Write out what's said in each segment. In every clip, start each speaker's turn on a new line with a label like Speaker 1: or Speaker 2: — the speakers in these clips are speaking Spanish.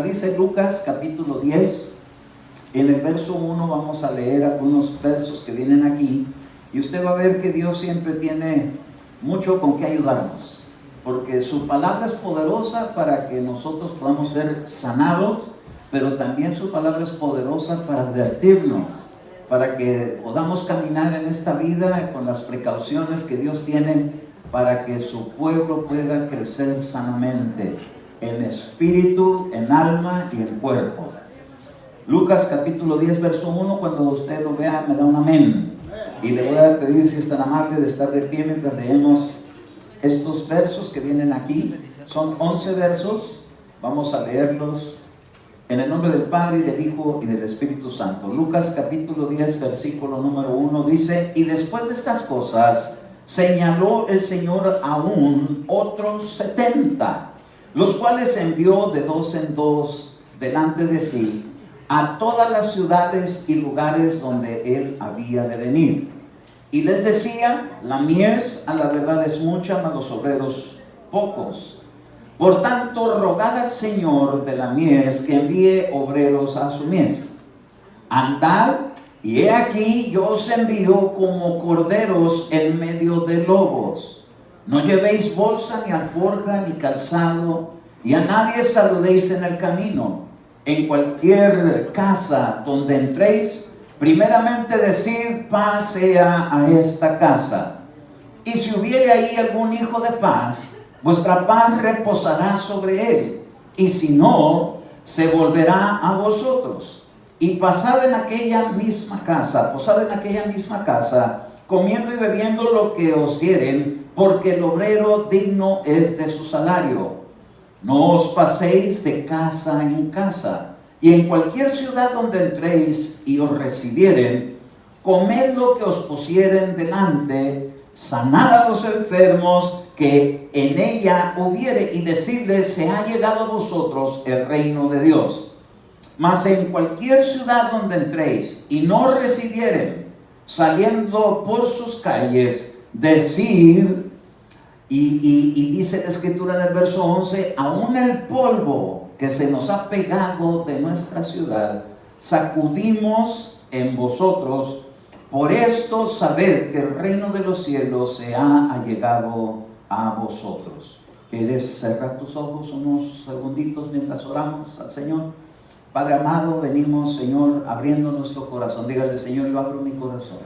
Speaker 1: dice Lucas capítulo 10, en el verso 1 vamos a leer algunos versos que vienen aquí, y usted va a ver que Dios siempre tiene mucho con qué ayudarnos, porque su palabra es poderosa para que nosotros podamos ser sanados, pero también su palabra es poderosa para advertirnos, para que podamos caminar en esta vida con las precauciones que Dios tiene para que su pueblo pueda crecer sanamente en espíritu, en alma y en cuerpo. Lucas capítulo 10 verso 1, cuando usted lo vea me da un amén, y le voy a pedir si es tan amable de estar de pie mientras leemos estos versos que vienen aquí. Son 11 versos, vamos a leerlos en el nombre del Padre, y del Hijo, y del Espíritu Santo. Lucas capítulo 10, versículo número 1 dice: y después de estas cosas, señaló el Señor aún otros 70, los cuales envió de dos en dos delante de sí, a todas las ciudades y lugares donde él había de venir. Y les decía: la mies a la verdad es mucha, mas los obreros pocos. Por tanto, rogad al Señor de la mies que envíe obreros a su mies. Andad, y he aquí yo os envío como corderos en medio de lobos. No llevéis bolsa, ni alforja, ni calzado, y a nadie saludéis en el camino. En cualquier casa donde entréis, primeramente decid: paz sea a esta casa. Y si hubiere ahí algún hijo de paz, vuestra paz reposará sobre él, y si no, se volverá a vosotros. Y posad en aquella misma casa, comiendo y bebiendo lo que os dieren, porque el obrero digno es de su salario. No os paséis de casa en casa, y en cualquier ciudad donde entréis y os recibieren, comed lo que os pusieren delante, sanad a los enfermos que en ella hubiere, y decidles: se ha llegado a vosotros el reino de Dios. Mas en cualquier ciudad donde entréis y no recibieren, saliendo por sus calles, decid, y dice la Escritura en el verso 11: aún el polvo que se nos ha pegado de nuestra ciudad, sacudimos en vosotros. Por esto sabed que el reino de los cielos se ha allegado a vosotros. ¿Quieres cerrar tus ojos unos segunditos mientras oramos al Señor? Padre amado, venimos, Señor, abriendo nuestro corazón. Dígale: Señor, yo abro mi corazón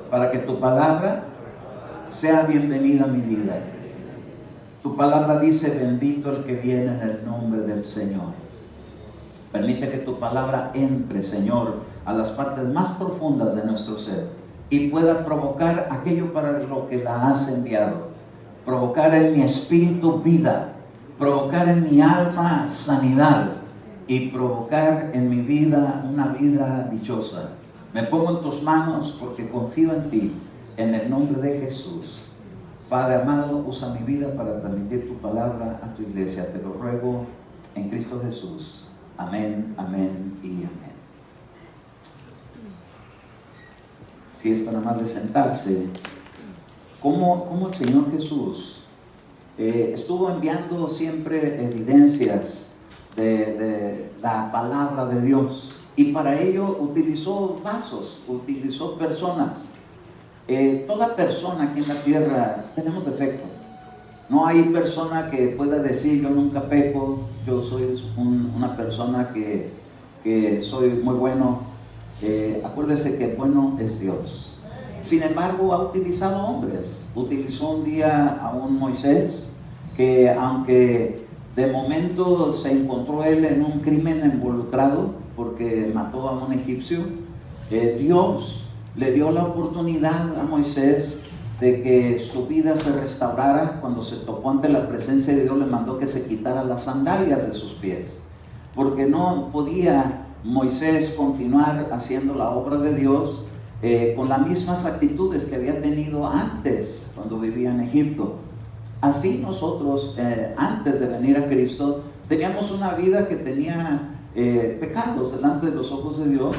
Speaker 1: para que tu palabra sea bienvenida a mi vida. Tu palabra dice: bendito el que viene en el nombre del Señor. Permite que tu palabra entre, Señor, a las partes más profundas de nuestro ser y pueda provocar aquello para lo que la has enviado. Provocar en mi espíritu vida, provocar en mi alma sanidad y provocar en mi vida una vida dichosa. Me pongo en tus manos porque confío en ti, en el nombre de Jesús. Padre amado, usa mi vida para transmitir tu palabra a tu iglesia. Te lo ruego en Cristo Jesús. Amén, amén y amén. Si es tan amable sentarse. ¿Cómo el Señor Jesús estuvo enviando siempre evidencias de la palabra de Dios? Y para ello utilizó vasos, utilizó personas. Toda persona aquí en la tierra tenemos defectos. No hay persona que pueda decir: yo nunca peco, yo soy una persona que soy muy bueno. Acuérdese que bueno es Dios. Sin embargo, ha utilizado hombres. Utilizó un día a un Moisés que, aunque de momento se encontró él en un crimen involucrado porque mató a un egipcio, Dios le dio la oportunidad a Moisés de que su vida se restaurara. Cuando se topó ante la presencia de Dios, le mandó que se quitara las sandalias de sus pies, porque no podía Moisés continuar haciendo la obra de Dios con las mismas actitudes que había tenido antes cuando vivía en Egipto. Así nosotros, antes de venir a Cristo, teníamos una vida que tenía pecados delante de los ojos de Dios,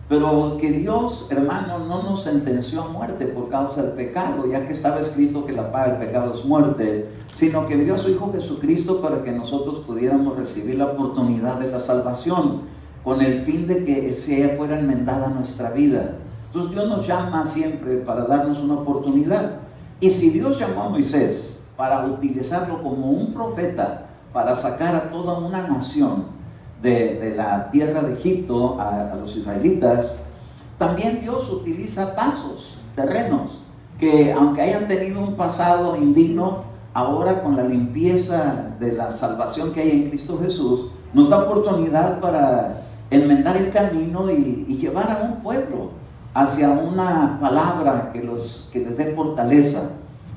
Speaker 1: Pero que Dios, hermano, no nos sentenció a muerte por causa del pecado, ya que estaba escrito que la paga del pecado es muerte, sino que envió a su Hijo Jesucristo para que nosotros pudiéramos recibir la oportunidad de la salvación, con el fin de que sea fuera enmendada nuestra vida. Entonces Dios nos llama siempre para darnos una oportunidad. Y si Dios llamó a Moisés para utilizarlo como un profeta, para sacar a toda una nación de la tierra de Egipto a los israelitas, también Dios utiliza pasos, terrenos, que aunque hayan tenido un pasado indigno, ahora con la limpieza de la salvación que hay en Cristo Jesús, nos da oportunidad para enmendar el camino y llevar a un pueblo hacia una palabra que les dé fortaleza.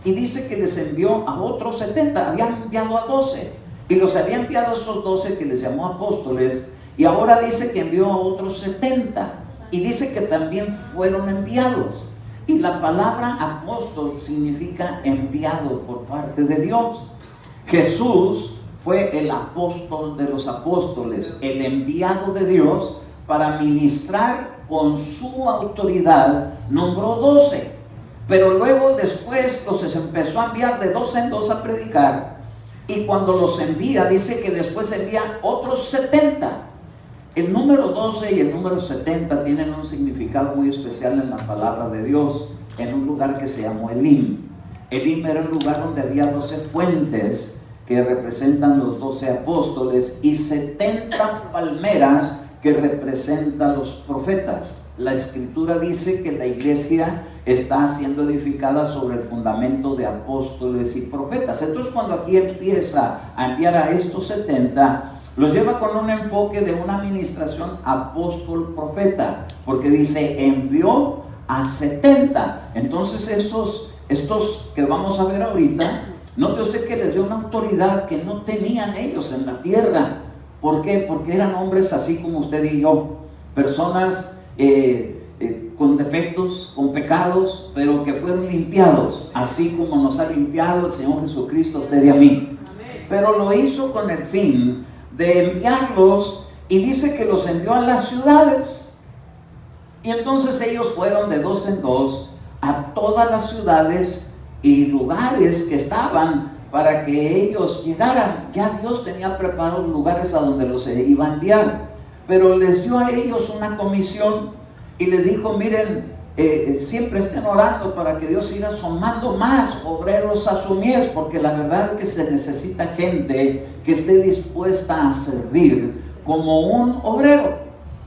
Speaker 1: Y dice que les envió a otros 70, habían enviado a 12. Y los había enviado a esos 12 que les llamó apóstoles, y ahora dice que envió a otros 70, y dice que también fueron enviados. Y la palabra apóstol significa enviado por parte de Dios. Jesús fue el apóstol de los apóstoles, el enviado de Dios para ministrar con su autoridad, nombró 12. Pero luego después los empezó a enviar de 2 en 2 a predicar. Y cuando los envía, dice que después envía otros 70. El número 12 y el número 70 tienen un significado muy especial en la palabra de Dios, en un lugar que se llamó Elim. Elim era un lugar donde había 12 fuentes que representan los 12 apóstoles y 70 palmeras que representan los profetas. La escritura dice que la iglesia está siendo edificada sobre el fundamento de apóstoles y profetas. Entonces cuando aquí empieza a enviar a estos 70, los lleva con un enfoque de una administración apóstol-profeta, porque dice envió a 70. Entonces estos que vamos a ver ahorita, note usted que les dio una autoridad que no tenían ellos en la tierra. ¿Por qué? Porque eran hombres así como usted y yo, personas con defectos, con pecados, pero que fueron limpiados, así como nos ha limpiado el Señor Jesucristo a usted y a mí. Pero lo hizo con el fin de enviarlos, y dice que los envió a las ciudades. Y entonces ellos fueron de 2 en 2 a todas las ciudades y lugares que estaban para que ellos llegaran. Ya Dios tenía preparados lugares a donde los iba a enviar, pero les dio a ellos una comisión y les dijo, miren, siempre estén orando para que Dios siga sumando más obreros a su mies, porque la verdad es que se necesita gente que esté dispuesta a servir como un obrero.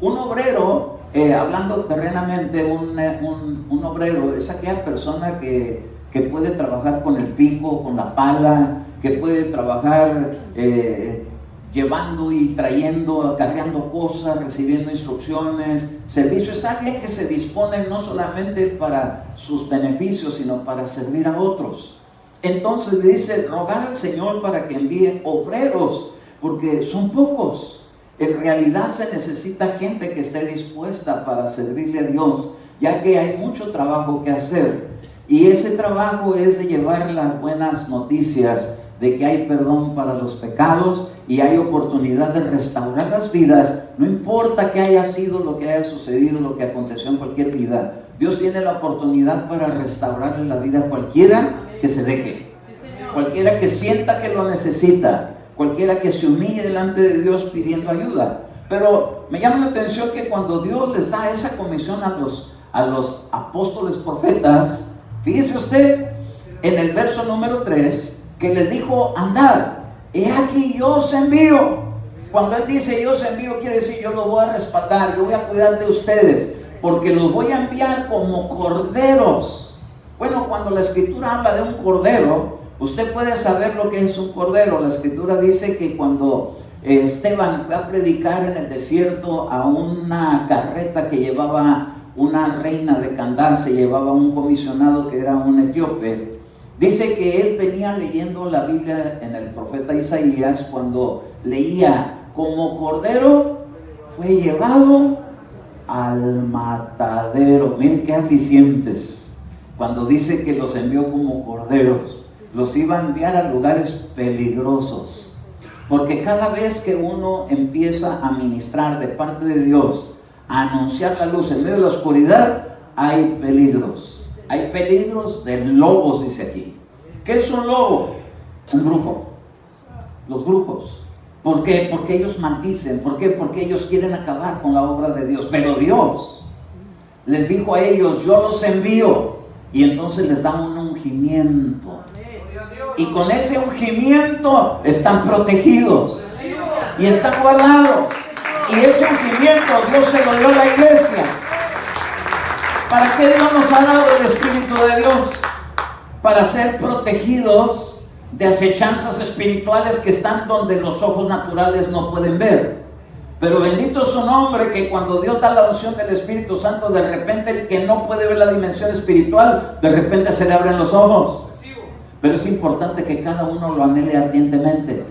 Speaker 1: Un obrero, hablando terrenamente, un obrero es aquella persona que puede trabajar con el pico, con la pala, que puede trabajar llevando y trayendo, cargando cosas, recibiendo instrucciones. Servicio es alguien que se dispone no solamente para sus beneficios, sino para servir a otros. Entonces le dice, rogar al Señor para que envíe obreros, porque son pocos. En realidad se necesita gente que esté dispuesta para servirle a Dios, ya que hay mucho trabajo que hacer. Y ese trabajo es de llevar las buenas noticias de que hay perdón para los pecados y hay oportunidad de restaurar las vidas, no importa que haya sido lo que haya sucedido, lo que aconteció en cualquier vida. Dios tiene la oportunidad para restaurarle la vida a cualquiera que se deje, cualquiera que sienta que lo necesita, cualquiera que se humille delante de Dios pidiendo ayuda. Pero me llama la atención que cuando Dios les da esa comisión a los apóstoles profetas, fíjese usted en el verso número 3, que les dijo, andad, he aquí yo os envío. Cuando Él dice yo os envío, quiere decir yo los voy a respaldar, yo voy a cuidar de ustedes, porque los voy a enviar como corderos. Bueno, cuando la escritura habla de un cordero, usted puede saber lo que es un cordero. La escritura dice que cuando Esteban fue a predicar en el desierto a una carreta que llevaba una reina de Candace, llevaba un comisionado que era un etíope. Dice que él venía leyendo la Biblia en el profeta Isaías, cuando leía, como cordero fue llevado al matadero. Miren qué alicientes. Cuando dice que los envió como corderos, los iba a enviar a lugares peligrosos. Porque cada vez que uno empieza a ministrar de parte de Dios anunciar la luz en medio de la oscuridad, hay peligros. Hay peligros de lobos, dice aquí. ¿Qué es un lobo? Un brujo. Los brujos. ¿Por qué? Porque ellos maldicen. ¿Por qué? Porque ellos quieren acabar con la obra de Dios. Pero Dios les dijo a ellos, yo los envío. Y entonces les da un ungimiento. Y con ese ungimiento están protegidos. Y están guardados. Y ese ungimiento Dios se lo dio a la iglesia. ¿Para qué Dios nos ha dado el Espíritu de Dios? Para ser protegidos de acechanzas espirituales que están donde los ojos naturales no pueden ver. Pero bendito es su nombre, que cuando Dios da la unción del Espíritu Santo, de repente el que no puede ver la dimensión espiritual, de repente se le abren los ojos. Pero es importante que cada uno lo anhele ardientemente.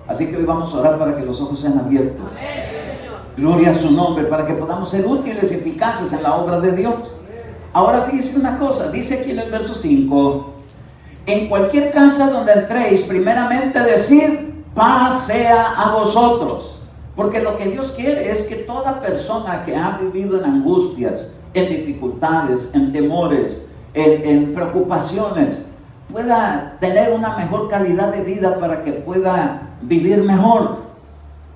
Speaker 1: Así que hoy vamos a orar para que los ojos sean abiertos. Gloria a su nombre, para que podamos ser útiles y eficaces en la obra de Dios. Ahora fíjense una cosa, dice aquí en el verso 5, en cualquier casa donde entréis, primeramente decid, paz sea a vosotros. Porque lo que Dios quiere es que toda persona que ha vivido en angustias, en dificultades, en temores, en preocupaciones, pueda tener una mejor calidad de vida para que pueda vivir mejor.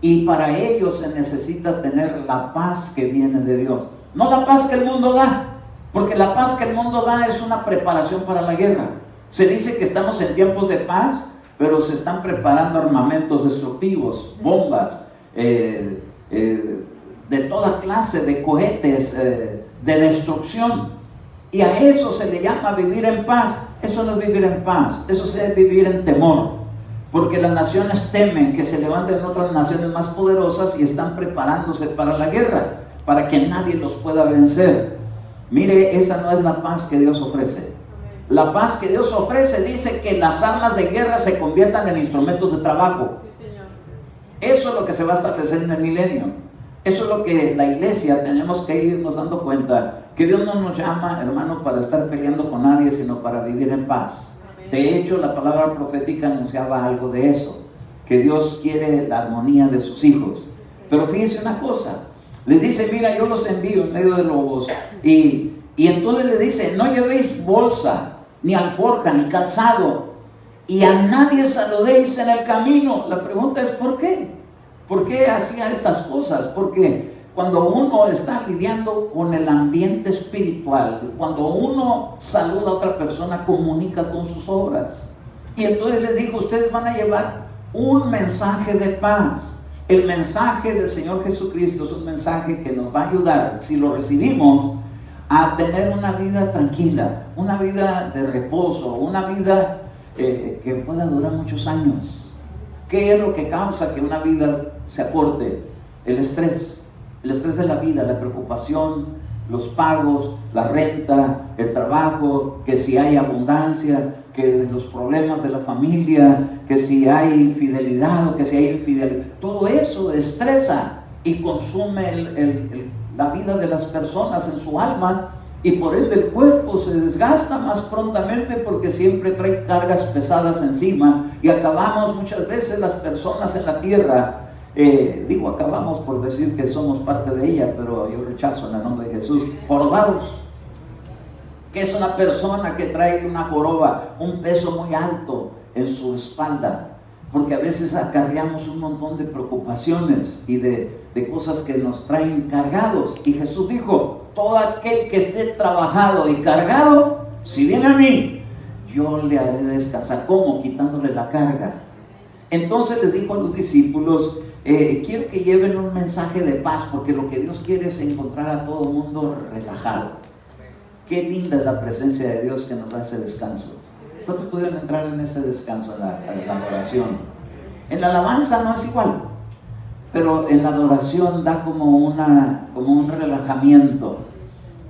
Speaker 1: Y para ello se necesita tener la paz que viene de Dios. No la paz que el mundo da, porque la paz que el mundo da es una preparación para la guerra. Se dice que estamos en tiempos de paz, pero se están preparando armamentos destructivos, bombas, de toda clase de cohetes, de destrucción. Y a eso se le llama vivir en paz. Eso no es vivir en paz, eso es vivir en temor. Porque las naciones temen que se levanten otras naciones más poderosas y están preparándose para la guerra, para que nadie los pueda vencer. Mire, esa no es la paz que Dios ofrece. La paz que Dios ofrece dice que las armas de guerra se conviertan en instrumentos de trabajo. Sí, Señor. Eso es lo que se va a establecer en el milenio. Eso es lo que la iglesia tenemos que irnos dando cuenta. Que Dios no nos llama, hermano, para estar peleando con nadie, sino para vivir en paz. De hecho, la palabra profética anunciaba algo de eso, que Dios quiere la armonía de sus hijos. Pero fíjense una cosa, les dice, mira, yo los envío en medio de lobos, y entonces les dice, no llevéis bolsa, ni alforja, ni calzado, y a nadie saludéis en el camino. La pregunta es, ¿por qué? ¿Por qué hacía estas cosas? Porque cuando uno está lidiando con el ambiente espiritual, cuando uno saluda a otra persona, comunica con sus obras. Y entonces les digo, ustedes van a llevar un mensaje de paz. El mensaje del Señor Jesucristo es un mensaje que nos va a ayudar, si lo recibimos, a tener una vida tranquila, una vida de reposo, una vida que pueda durar muchos años. ¿Qué es lo que causa que una vida se acorte? El estrés de la vida, la preocupación, los pagos, la renta, el trabajo, que si hay abundancia, que los problemas de la familia, que si hay fidelidad o que si hay infidelidad. Todo eso estresa y consume la vida de las personas en su alma, y por ende el cuerpo se desgasta más prontamente porque siempre trae cargas pesadas encima, y acabamos muchas veces las personas en la tierra. Acabamos por decir que somos parte de ella, pero yo rechazo en el nombre de Jesús, jorobados. Que es una persona que trae una joroba, un peso muy alto en su espalda, porque a veces acarreamos un montón de preocupaciones y de cosas que nos traen cargados. Y Jesús dijo, todo aquel que esté trabajado y cargado, si viene a mí, yo le haré descansar. ¿Cómo? Quitándole la carga. Entonces les dijo a los discípulos, quiero que lleven un mensaje de paz, porque lo que Dios quiere es encontrar a todo el mundo relajado. Qué linda es la presencia de Dios que nos da ese descanso. ¿Cuántos pudieron entrar en ese descanso, en la adoración? En la alabanza no es igual, pero en la adoración da como un relajamiento.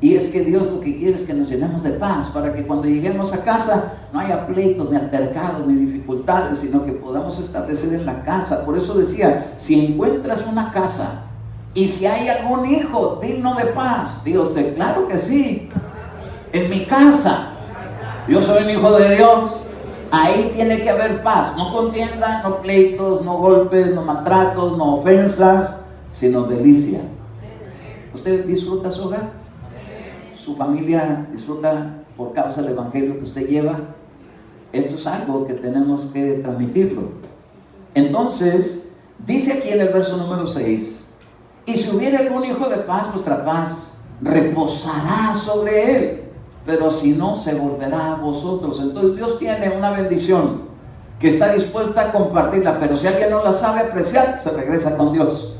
Speaker 1: Y es que Dios lo que quiere es que nos llenemos de paz, para que cuando lleguemos a casa no haya pleitos, ni altercados, ni dificultades, sino que podamos establecer en la casa. Por eso decía, si encuentras una casa y si hay algún hijo digno de paz, diga usted, claro que sí. En mi casa, yo soy un hijo de Dios, ahí tiene que haber paz. No contienda, no pleitos, no golpes, no maltratos, no ofensas, sino delicia. ¿Usted disfruta su hogar? ¿Su familia disfruta por causa del evangelio que usted lleva? Esto es algo que tenemos que transmitirlo. Entonces, dice aquí en el verso número 6, y si hubiera algún hijo de paz, vuestra paz reposará sobre él, pero si no, se volverá a vosotros. Entonces Dios tiene una bendición que está dispuesta a compartirla, pero si alguien no la sabe apreciar, se regresa con Dios.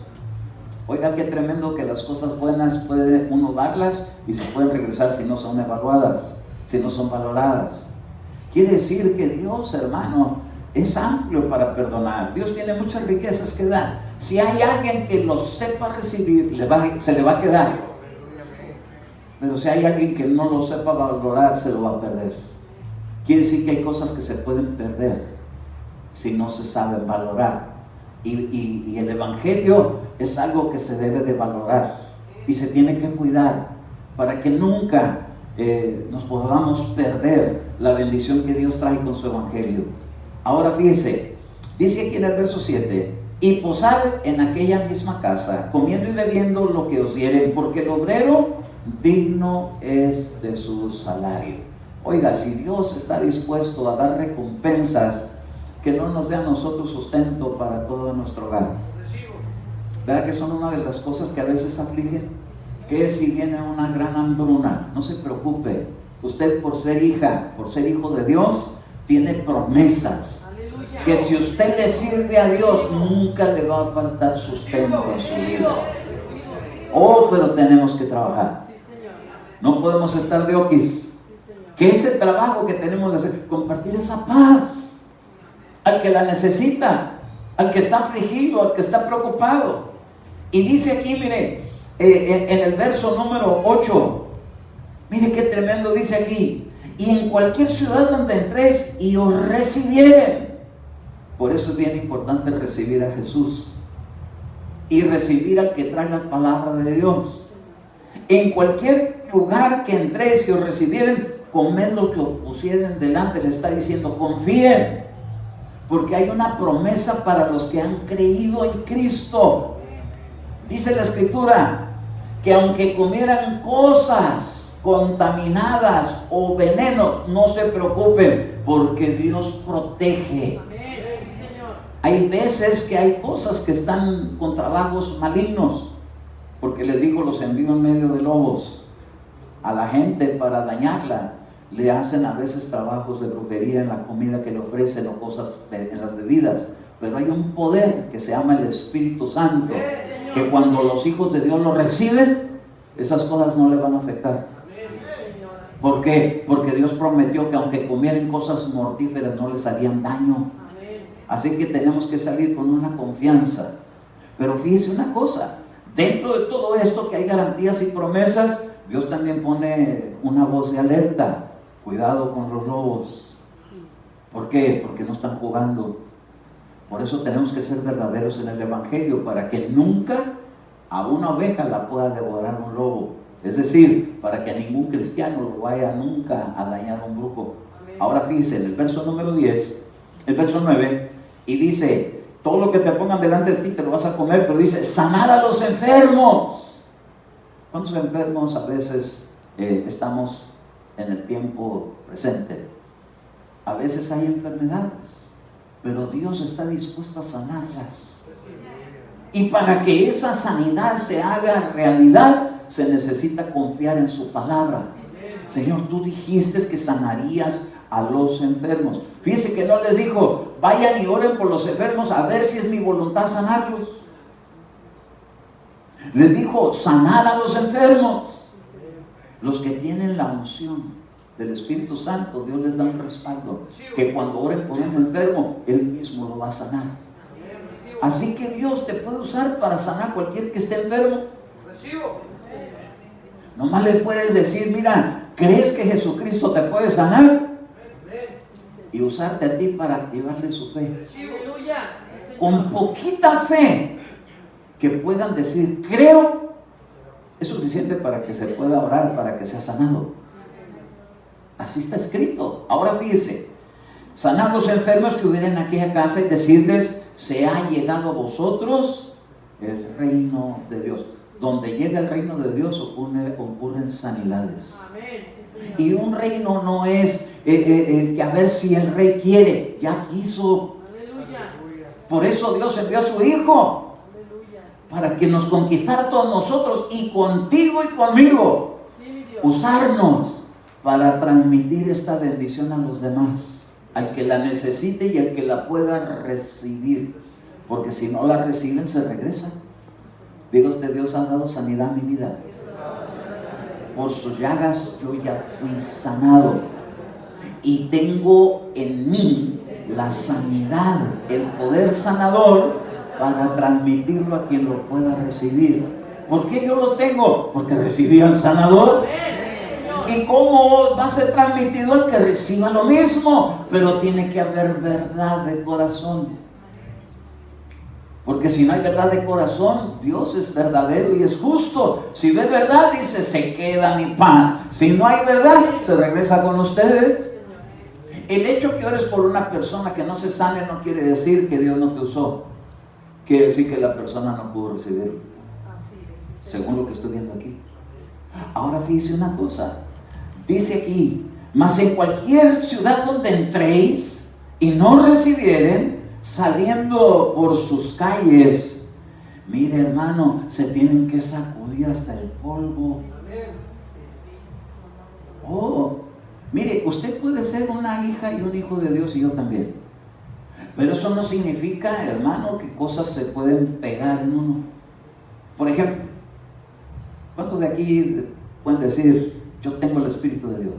Speaker 1: Oiga, qué tremendo que las cosas buenas puede uno darlas y se pueden regresar si no son evaluadas, si no son valoradas. Quiere decir que Dios, hermano, es amplio para perdonar. Dios tiene muchas riquezas que dar. Si hay alguien que lo sepa recibir, se le va a quedar. Pero si hay alguien que no lo sepa valorar, se lo va a perder. Quiere decir que hay cosas que se pueden perder si no se saben valorar. Y el evangelio es algo que se debe de valorar y se tiene que cuidar para que nunca nos podamos perder la bendición que Dios trae con su evangelio. Ahora fíjese, dice aquí en el verso 7, y posad en aquella misma casa, comiendo y bebiendo lo que os dieren, porque el obrero digno es de su salario. Oiga, si Dios está dispuesto a dar recompensas, que no nos dé a nosotros sustento para todo nuestro hogar. ¿Verdad que son una de las cosas que a veces afligen? Que si viene una gran hambruna, no se preocupe. Usted, por ser hija, por ser hijo de Dios, tiene promesas. Aleluya. Que si usted le sirve a Dios, nunca le va a faltar sustento en su vida. Oh, pero tenemos que trabajar. No podemos estar de oquis. Que ese trabajo que tenemos que hacer, compartir esa paz al que la necesita, al que está afligido, al que está preocupado. Y dice aquí, mire, en el verso número 8, mire qué tremendo dice aquí, y en cualquier ciudad donde entréis y os recibieren. Por eso es bien importante recibir a Jesús y recibir al que trae la palabra de Dios. En cualquier lugar que entréis y os recibieren, comed lo que os pusieren delante. Le está diciendo, confíen, porque hay una promesa para los que han creído en Cristo. Dice la Escritura que aunque comieran cosas contaminadas o venenos, no se preocupen, porque Dios protege. Hay veces que hay cosas que están con trabajos malignos, porque les digo, los envío en medio de lobos a la gente para dañarla. Le hacen a veces trabajos de brujería en la comida que le ofrecen o cosas en las bebidas, pero hay un poder que se llama el Espíritu Santo, que cuando los hijos de Dios lo reciben, esas cosas no le van a afectar. ¿Por qué? Porque Dios prometió que aunque comieran cosas mortíferas no les harían daño. Así que tenemos que salir con una confianza. Pero fíjese una cosa, dentro de todo esto que hay garantías y promesas, Dios también pone una voz de alerta. Cuidado con los lobos. ¿Por qué? Porque no están jugando. Por eso tenemos que ser verdaderos en el evangelio, para que nunca a una oveja la pueda devorar un lobo. Es decir, para que a ningún cristiano lo vaya nunca a dañar un brujo. Amén. Ahora fíjense, en el verso número 10, el verso 9, y dice, todo lo que te pongan delante de ti te lo vas a comer, pero dice, sanad a los enfermos. ¿Cuántos enfermos a veces estamos en el tiempo presente? A veces hay enfermedades, pero Dios está dispuesto a sanarlas. Y para que esa sanidad se haga realidad, se necesita confiar en su palabra. Señor, tú dijiste que sanarías a los enfermos. Fíjese que no les dijo, vayan y oren por los enfermos a ver si es mi voluntad sanarlos. Les dijo, sanad a los enfermos. Los que tienen la unción del Espíritu Santo, Dios les da un respaldo, que cuando oren por un enfermo, Él mismo lo va a sanar. Así que Dios te puede usar para sanar cualquier que esté enfermo. Nomás le puedes decir, mira, ¿crees que Jesucristo te puede sanar? Y usarte a ti para activarle su fe. Con poquita fe que puedan decir, creo, es suficiente para que se pueda orar, para que sea sanado. Así está escrito. Ahora fíjese, sanar a los enfermos que hubieran en aquella casa y decirles, se ha llegado a vosotros el reino de Dios. donde llega el reino de Dios ocurren sanidades.
Speaker 2: Amén. Sí, Señor.
Speaker 1: Y un reino no es que a ver si el rey quiere, ya quiso.
Speaker 2: Aleluya.
Speaker 1: Por eso Dios envió a su Hijo,
Speaker 2: Aleluya.
Speaker 1: para que nos conquistara a todos nosotros y contigo y conmigo.
Speaker 2: Sí, mi Dios.
Speaker 1: Usarnos para transmitir esta bendición a los demás, al que la necesite y al que la pueda recibir, porque si no la reciben se regresan. Diga usted: Dios ha dado sanidad a mi vida, por sus llagas yo ya fui sanado y tengo en mí la sanidad, el poder sanador para transmitirlo a quien lo pueda recibir. ¿Por qué yo lo tengo? Porque recibí al sanador. ¿Y cómo va a ser transmitido el que reciba lo mismo? Pero tiene que haber verdad de corazón. Porque si no hay verdad de corazón, Dios es verdadero y es justo. Si ve verdad, dice: se queda mi paz. Si no hay verdad, se regresa con ustedes. El hecho que ores por una persona que no se sane no quiere decir que Dios no te usó. Quiere decir que la persona no pudo recibirlo, según lo que estoy viendo aquí. Ahora fíjese una cosa. Dice aquí: mas en cualquier ciudad donde entréis y no recibieren, saliendo por sus calles, mire, hermano, se tienen que sacudir hasta el polvo. Oh, mire, usted puede ser una hija y un hijo de Dios, y yo también, pero eso no significa, hermano, que cosas se pueden pegar en uno. Por ejemplo, ¿cuántos de aquí pueden decir: yo tengo el Espíritu de Dios?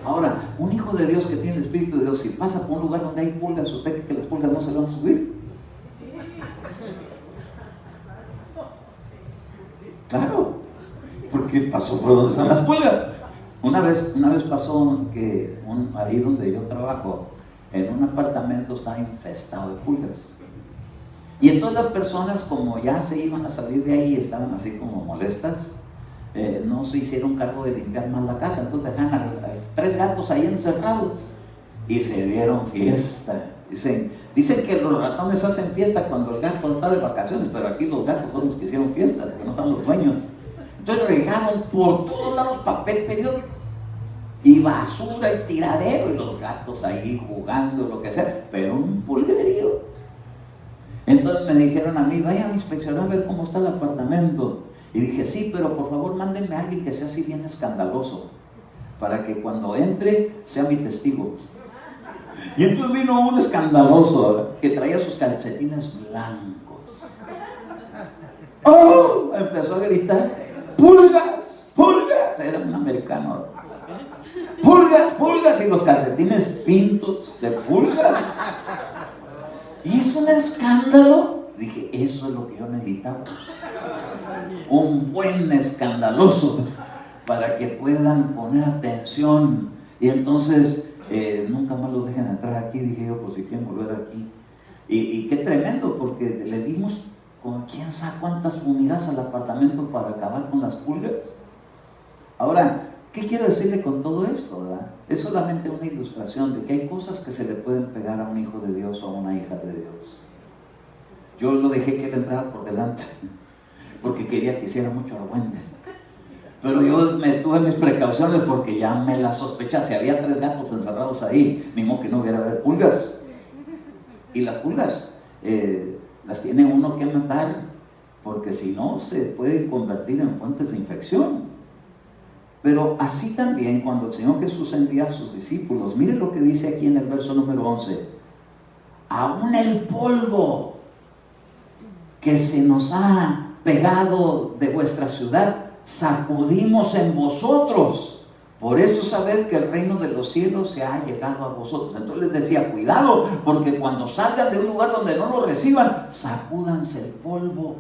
Speaker 1: Ahora, un hijo de Dios que tiene el Espíritu de Dios, si pasa por un lugar donde hay pulgas, ¿usted cree que las pulgas no se le van a subir? Claro, porque pasó por donde están las pulgas. Una vez pasó que ahí donde yo trabajo, en un apartamento estaba infestado de pulgas. Y entonces las personas, como ya se iban a salir de ahí, estaban así como molestas, no se hicieron cargo de limpiar más la casa. Entonces dejaron a 3 gatos ahí encerrados y se dieron fiesta. Dicen que los ratones hacen fiesta cuando el gato está de vacaciones, pero aquí los gatos fueron los que hicieron fiesta, porque no están los dueños. Entonces regaron por todos lados papel periódico y basura y tiradero, y los gatos ahí jugando, lo que sea, pero un pulguerío. Entonces me dijeron a mí: vayan a inspeccionar a ver cómo está el apartamento. Y dije: sí, pero por favor mándenme a alguien que sea así bien escandaloso, para que cuando entre sea mi testigo. Y entonces vino un escandaloso que traía sus calcetines blancos. ¡Oh! Empezó a gritar: ¡pulgas! ¡Pulgas! Era un americano. ¡Pulgas! ¡Pulgas! Y los calcetines pintos de pulgas. Hizo un escándalo. Dije: eso es lo que yo necesitaba. Un buen escandaloso para que puedan poner atención. Y entonces nunca más los dejen entrar aquí. Dije yo: pues si quieren volver aquí. Y qué tremendo, porque le dimos con quién sabe cuántas fumigas al apartamento para acabar con las pulgas. Ahora, ¿qué quiero decirle con todo esto, verdad? Es solamente una ilustración de que hay cosas que se le pueden pegar a un hijo de Dios o a una hija de Dios. Yo lo dejé que él entrara por delante, porque quería que hiciera mucho argüende. Pero yo me tuve mis precauciones, porque ya me la sospechaba. Si había 3 gatos encerrados ahí, mismo que no hubiera haber pulgas. Y las pulgas las tiene uno que matar, porque si no se puede convertir en fuentes de infección. Pero así también, cuando el Señor Jesús envía a sus discípulos, miren lo que dice aquí en el verso número 11: aún el polvo que se nos ha pegado de vuestra ciudad, sacudimos en vosotros. Por esto sabed que el reino de los cielos se ha llegado a vosotros. Entonces les decía: cuidado, porque cuando salgan de un lugar donde no lo reciban, sacúdanse el polvo.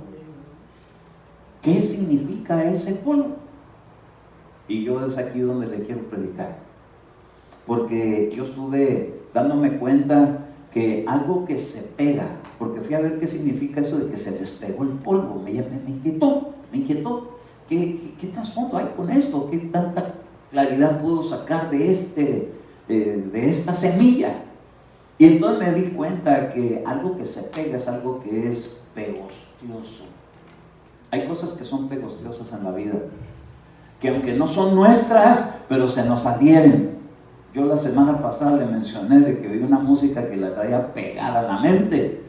Speaker 1: ¿Qué significa ese polvo? Y yo es aquí donde le quiero predicar, porque yo estuve dándome cuenta que algo que se pega, porque fui a ver qué significa eso de que se despegó el polvo, me inquietó. ¿Qué trasfondo hay con esto? ¿Qué tanta claridad puedo sacar de esta semilla? Y entonces me di cuenta que algo que se pega es algo que es pegostioso. Hay cosas que son pegostiosas en la vida, que aunque no son nuestras, pero se nos adhieren. Yo la semana pasada le mencioné de que oí una música que la traía pegada a la mente.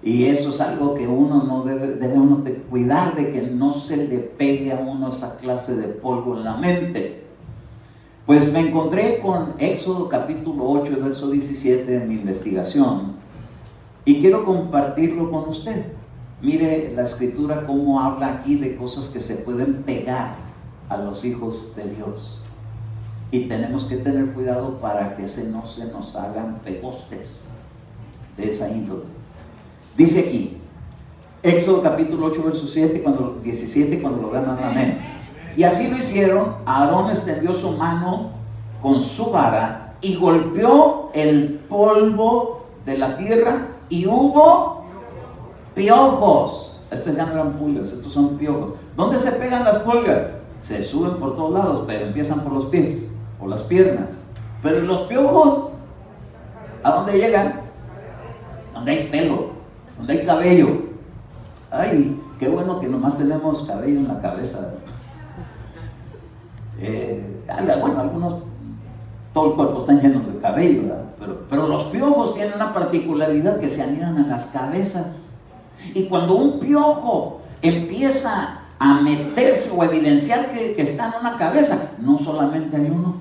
Speaker 1: Y eso es algo que uno no debe uno de cuidar de que no se le pegue a uno esa clase de polvo en la mente. Pues me encontré con Éxodo capítulo 8, verso 17 en mi investigación. Y quiero compartirlo con usted. Mire la escritura cómo habla aquí de cosas que se pueden pegar a los hijos de Dios. Y tenemos que tener cuidado para que no se nos hagan pegostes de esa índole. Dice aquí, Éxodo capítulo 8, verso 17, cuando lo vean, amén. Y así lo hicieron. Aarón extendió su mano con su vara y golpeó el polvo de la tierra y hubo piojos. Estos ya no eran pulgas, estos son piojos. ¿Dónde se pegan las pulgas? Se suben por todos lados, pero empiezan por los pies o las piernas. Pero los piojos, ¿a dónde llegan? Donde hay pelo, donde hay cabello. Ay, qué bueno que nomás tenemos cabello en la cabeza. Bueno, algunos, todo el cuerpo está lleno de cabello, ¿verdad? Pero los piojos tienen una particularidad, que se anidan en las cabezas. Y cuando un piojo empieza a meterse o evidenciar que está en una cabeza, no solamente hay uno,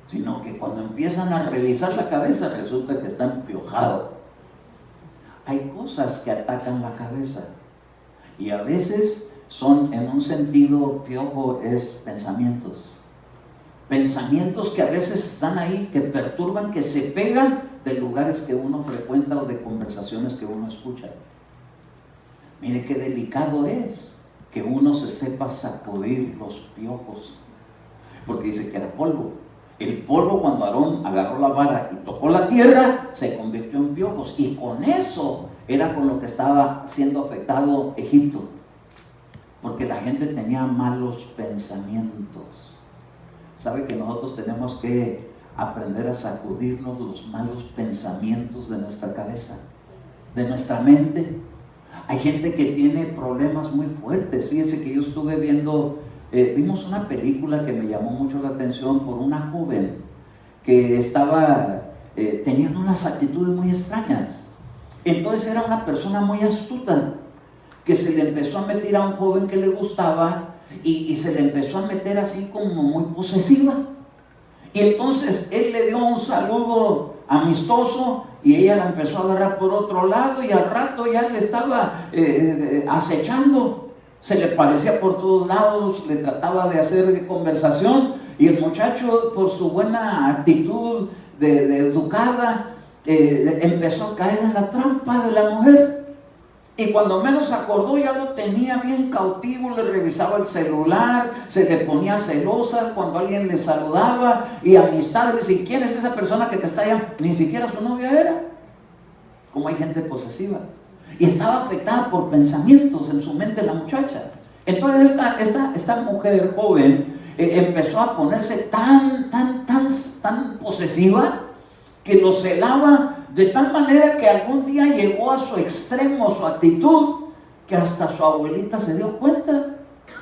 Speaker 1: sino que cuando empiezan a revisar la cabeza resulta que está empiojado. Hay cosas que atacan la cabeza y a veces son, en un sentido, piojo es pensamientos que a veces están ahí, que perturban, que se pegan de lugares que uno frecuenta o de conversaciones que uno escucha. Mire qué delicado es que uno se sepa sacudir los piojos, porque dice que era polvo. El polvo, cuando Aarón agarró la vara y tocó la tierra, se convirtió en piojos, y con eso era con lo que estaba siendo afectado Egipto, porque la gente tenía malos pensamientos. Sabe que nosotros tenemos que aprender a sacudirnos los malos pensamientos de nuestra cabeza, de nuestra mente. Hay gente que tiene problemas muy fuertes. Fíjese que yo estuve vimos una película que me llamó mucho la atención por una joven que estaba teniendo unas actitudes muy extrañas. Entonces era una persona muy astuta, que se le empezó a meter a un joven que le gustaba y se le empezó a meter así como muy posesiva. Y entonces él le dio un saludo amistoso y ella la empezó a agarrar por otro lado, y al rato ya le estaba acechando. Se le parecía por todos lados, le trataba de hacer conversación, y el muchacho, por su buena actitud de educada, empezó a caer en la trampa de la mujer. Y cuando menos acordó, ya lo tenía bien cautivo, le revisaba el celular, se le ponía celosa cuando alguien le saludaba, y amistades. ¿Y quién es esa persona que te está llamando? Ni siquiera su novia era. Como hay gente posesiva. Y estaba afectada por pensamientos en su mente la muchacha. Entonces esta mujer joven empezó a ponerse tan posesiva, que lo celaba de tal manera que algún día llegó a su extremo, su actitud, que hasta su abuelita se dio cuenta.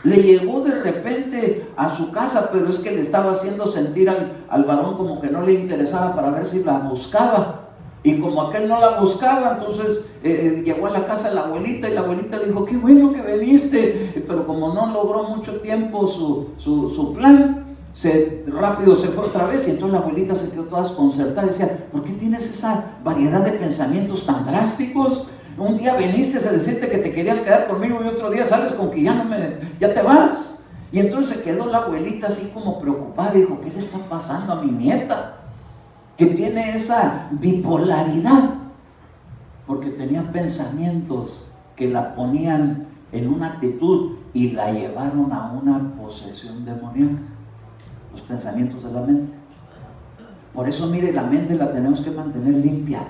Speaker 1: Le llegó de repente a su casa, pero es que le estaba haciendo sentir al varón como que no le interesaba, para ver si la buscaba. Y como aquel no la buscaba, entonces llegó a la casa de la abuelita, y la abuelita le dijo: qué bueno que viniste. Pero como no logró mucho tiempo su plan, rápido se fue otra vez. Y entonces la abuelita se quedó toda desconcertada y decía: ¿por qué tienes esa variedad de pensamientos tan drásticos? Un día viniste a decirte que te querías quedar conmigo, y otro día sales con que ya te vas. Y entonces se quedó la abuelita así como preocupada, y dijo: ¿qué le está pasando a mi nieta? Que tiene esa bipolaridad, porque tenía pensamientos que la ponían en una actitud y la llevaron a una posesión demoníaca. Los pensamientos de la mente. Por eso, mire, la mente la tenemos que mantener limpia.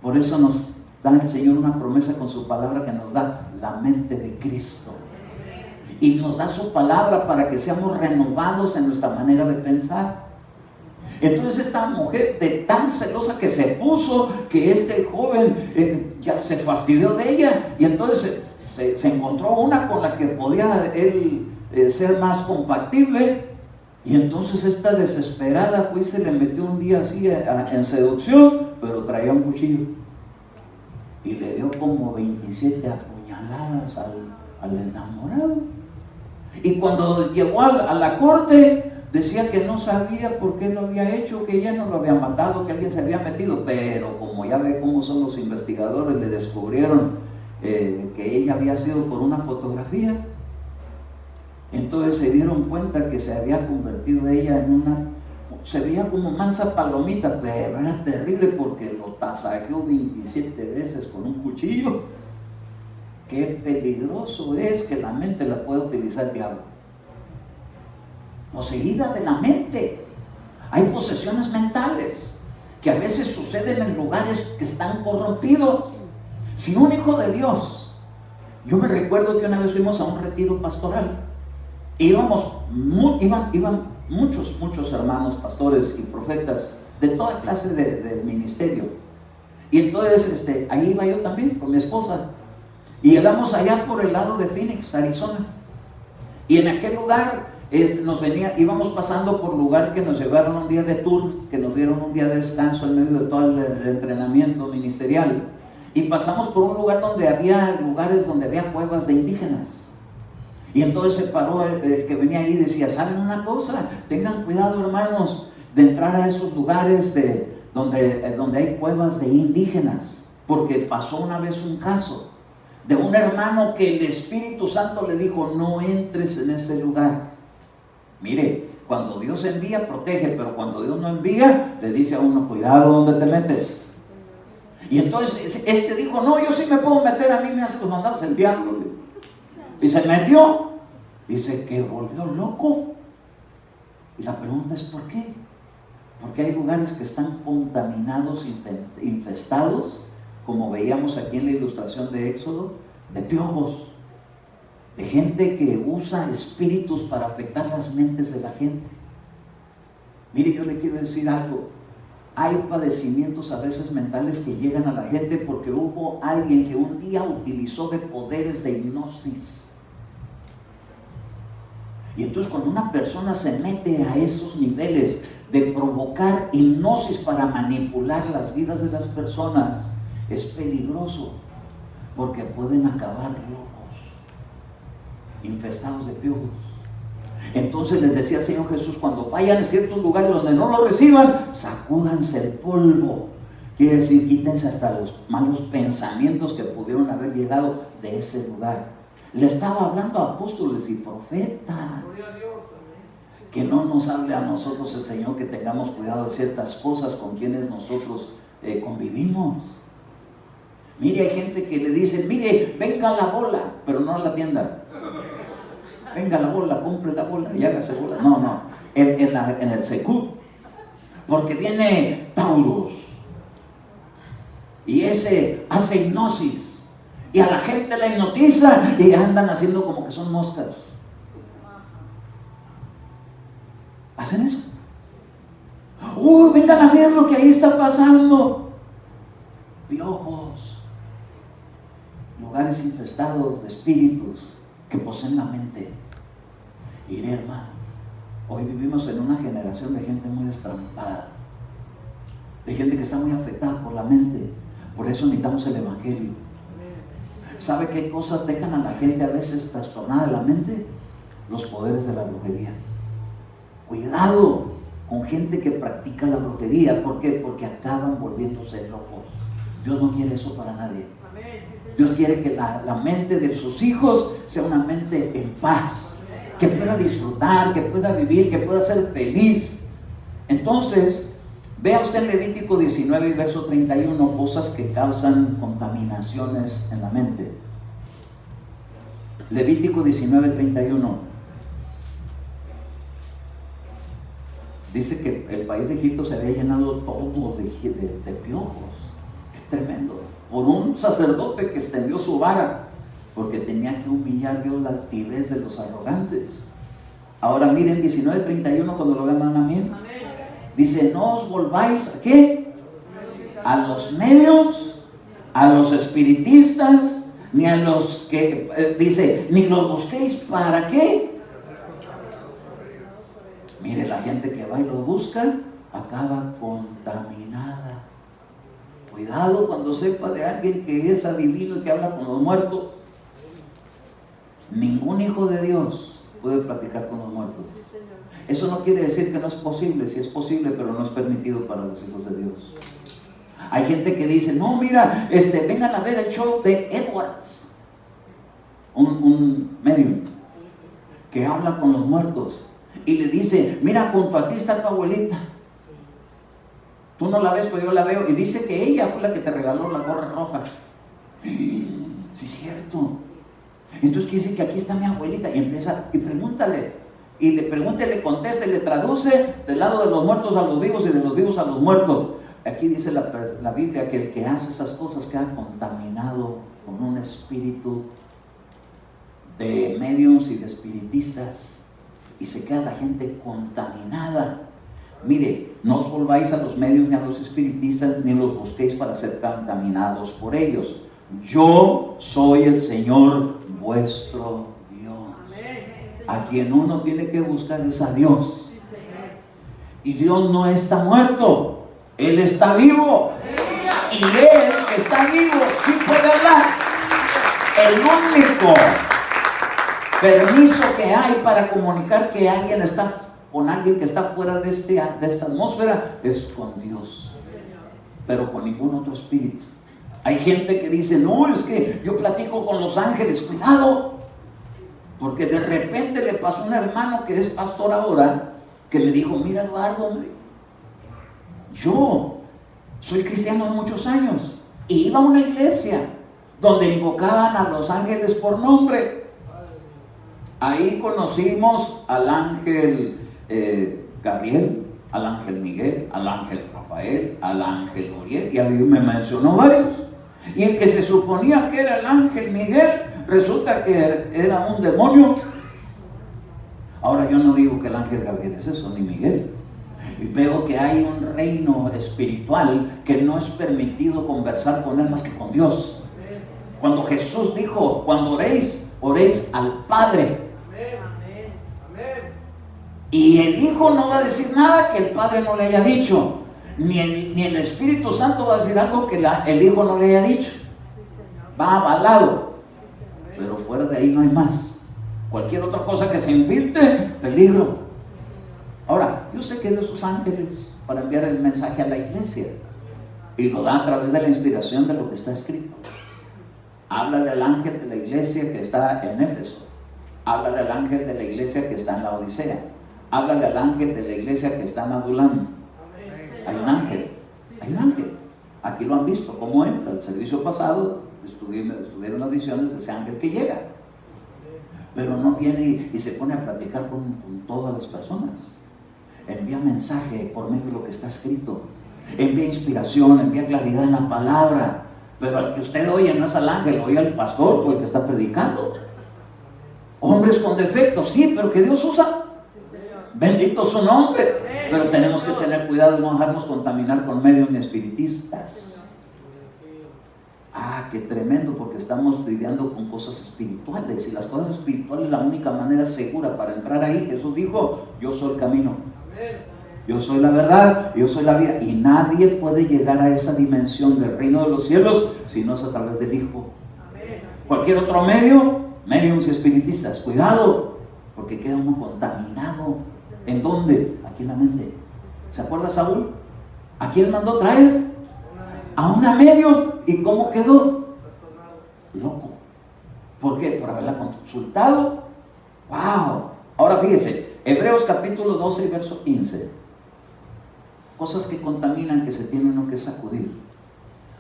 Speaker 1: Por eso nos da el Señor una promesa con su palabra, que nos da la mente de Cristo, y nos da su palabra para que seamos renovados en nuestra manera de pensar. Entonces esta mujer, de tan celosa que se puso, que este joven ya se fastidió de ella, y entonces se encontró una con la que podía él ser más compatible, y entonces esta desesperada fue y se le metió un día así en seducción, pero traía un cuchillo y le dio como 27 apuñaladas al enamorado. Y cuando llegó a la corte, decía que no sabía por qué lo había hecho, que ella no lo había matado, que alguien se había metido, pero como ya ve cómo son los investigadores, le descubrieron que ella había sido por una fotografía. Entonces se dieron cuenta que se había convertido ella en se veía como mansa palomita, pero era terrible porque lo tasajeó 27 veces con un cuchillo. Qué peligroso es que la mente la pueda utilizar el diablo. Poseída de la mente. Hay posesiones mentales que a veces suceden en lugares que están corrompidos. Si un hijo de Dios, yo me recuerdo que una vez fuimos a un retiro pastoral, iban muchos hermanos, pastores y profetas de toda clase de ministerio, y entonces ahí iba yo también con mi esposa, y llegamos allá por el lado de Phoenix, Arizona, y en aquel lugar íbamos pasando por lugar que nos llevaron un día de tour, que nos dieron un día de descanso en medio de todo el entrenamiento ministerial, y pasamos por un lugar donde había lugares donde había cuevas de indígenas. Y entonces se paró el que venía ahí y decía, ¿saben una cosa? Tengan cuidado, hermanos, de entrar a esos lugares donde hay cuevas de indígenas, porque pasó una vez un caso de un hermano que el Espíritu Santo le dijo, no entres en ese lugar. Mire, cuando Dios envía, protege, pero cuando Dios no envía, le dice a uno, cuidado donde te metes. Y entonces dijo, no, yo sí me puedo meter, a mí me hace los mandados el diablo. Y se metió, dice que volvió loco. Y la pregunta es ¿por qué? Porque hay lugares que están contaminados, infestados, como veíamos aquí en la ilustración de Éxodo, de piojos, de gente que usa espíritus para afectar las mentes de la gente. Mire, yo le quiero decir algo. Hay padecimientos a veces mentales que llegan a la gente porque hubo alguien que un día utilizó de poderes de hipnosis. Y entonces cuando una persona se mete a esos niveles de provocar hipnosis para manipular las vidas de las personas, es peligroso porque pueden acabar locos, infestados de piojos. Entonces les decía el Señor Jesús, cuando vayan a ciertos lugares donde no lo reciban, sacúdanse el polvo. Quiere decir, quítense hasta los malos pensamientos que pudieron haber llegado de ese lugar. Le estaba hablando a apóstoles y profetas. Que no nos hable a nosotros el Señor, que tengamos cuidado de ciertas cosas con quienes nosotros convivimos. Mire, hay gente que le dice, mire, venga la bola, pero no a la tienda. Venga la bola, compre la bola y hágase bola. No, en el Secut. Porque viene Taurus. Y ese hace hipnosis. Y a la gente la hipnotiza y andan haciendo como que son moscas. ¿Hacen eso? Vengan a ver lo que ahí está pasando. Piojos. Lugares infestados de espíritus que poseen la mente. Y hermano, hoy vivimos en una generación de gente muy destrampada, de gente que está muy afectada por la mente. Por eso necesitamos el Evangelio. ¿Sabe qué cosas dejan a la gente a veces trastornada de la mente? Los poderes de la brujería. Cuidado con gente que practica la brujería. ¿Por qué? Porque acaban volviéndose locos. Dios no quiere eso para nadie. Dios quiere que la mente de sus hijos sea una mente en paz, que pueda disfrutar, que pueda vivir, que pueda ser feliz. Entonces, vea usted en Levítico 19 y verso 31 cosas que causan contaminaciones en la mente. Levítico 19, 31. Dice que el país de Egipto se había llenado todo de piojos. Qué tremendo. Por un sacerdote que extendió su vara, porque tenía que humillar Dios la altivez de los arrogantes. Ahora miren 19:31 cuando lo vean, amén. Dice, no os volváis ¿a qué? A los medios, a los espiritistas, ni a los que, dice, ni los busquéis, ¿para qué? Mire, la gente que va y los busca, acaba contaminada. Cuidado cuando sepa de alguien que es adivino y que habla con los muertos. Ningún hijo de Dios puede platicar con los muertos. Eso no quiere decir que no es posible, sí es posible, pero no es permitido para los hijos de Dios. Hay gente que dice, no, mira, vengan a ver el show de Edwards, un medium que habla con los muertos y le dice, mira, junto a ti está tu abuelita. Tú no la ves, pero yo la veo. Y dice que ella fue la que te regaló la gorra roja. Sí, es cierto. Entonces quiere decir que aquí está mi abuelita. Y empieza, y pregúntale. Y le pregunta, le contesta y le traduce del lado de los muertos a los vivos y de los vivos a los muertos. Aquí dice la Biblia que el que hace esas cosas queda contaminado con un espíritu de mediums y de espiritistas. Y se queda la gente contaminada. Mire, no os volváis a los medios ni a los espiritistas, ni los busquéis para ser contaminados por ellos. Yo soy el Señor vuestro Dios. A quien uno tiene que buscar es a Dios. Y Dios no está muerto, Él está vivo. Y Él que está vivo sí puede hablar. El único permiso que hay para comunicar que alguien está con alguien que está fuera de esta atmósfera es con Dios, pero con ningún otro espíritu. Hay gente que dice, no, es que yo platico con los ángeles. Cuidado, porque de repente le pasó a un hermano que es pastor ahora, que me dijo, mira Eduardo, hombre, yo soy cristiano de muchos años y iba a una iglesia donde invocaban a los ángeles por nombre. Ahí conocimos al ángel Gabriel, al ángel Miguel, al ángel Rafael, al ángel Uriel, y a mí me mencionó varios. Y el que se suponía que era el ángel Miguel, resulta que era un demonio. Ahora yo no digo que el ángel Gabriel es eso, ni Miguel. Y veo que hay un reino espiritual que no es permitido conversar con él más que con Dios. Cuando Jesús dijo, cuando oréis, oréis al Padre. Y el Hijo no va a decir nada que el Padre no le haya dicho, ni el Espíritu Santo va a decir algo que el Hijo no le haya dicho. Va avalado, pero fuera de ahí no hay más. Cualquier otra cosa que se infiltre, peligro. Ahora, yo sé que es de sus ángeles para enviar el mensaje a la iglesia, y lo da a través de la inspiración de lo que está escrito. Háblale al ángel de la iglesia que está en Éfeso, háblale al ángel de la iglesia que está en la Odisea, háblale al ángel de la iglesia que está en Adulam. Hay un ángel, hay un ángel. Aquí lo han visto, cómo entra. El servicio pasado estuvieron las visiones de ese ángel que llega, pero no viene y se pone a platicar con todas las personas. Envía mensaje por medio de lo que está escrito, envía inspiración, envía claridad en la palabra. Pero al que usted oye no es al ángel, oye al pastor o el que está predicando. Hombres con defectos, sí, pero que Dios usa. Bendito su nombre. Pero tenemos que tener cuidado de no dejarnos contaminar con medios ni espiritistas. Ah, qué tremendo, porque estamos lidiando con cosas espirituales. Y las cosas espirituales, la única manera segura para entrar ahí, Jesús dijo, yo soy el camino, yo soy la verdad, yo soy la vida. Y nadie puede llegar a esa dimensión del reino de los cielos si no es a través del Hijo. Cualquier otro medio, mediums y espiritistas, cuidado, porque queda uno contaminado. ¿En dónde? Aquí en la mente. ¿Se acuerda Saúl? ¿A quién mandó traer? A una medium. ¿Y cómo quedó? Loco. ¿Por qué? Por haberla consultado. ¡Wow! Ahora fíjese, Hebreos capítulo 12 verso 15. Cosas que contaminan, que se tienen uno que sacudir.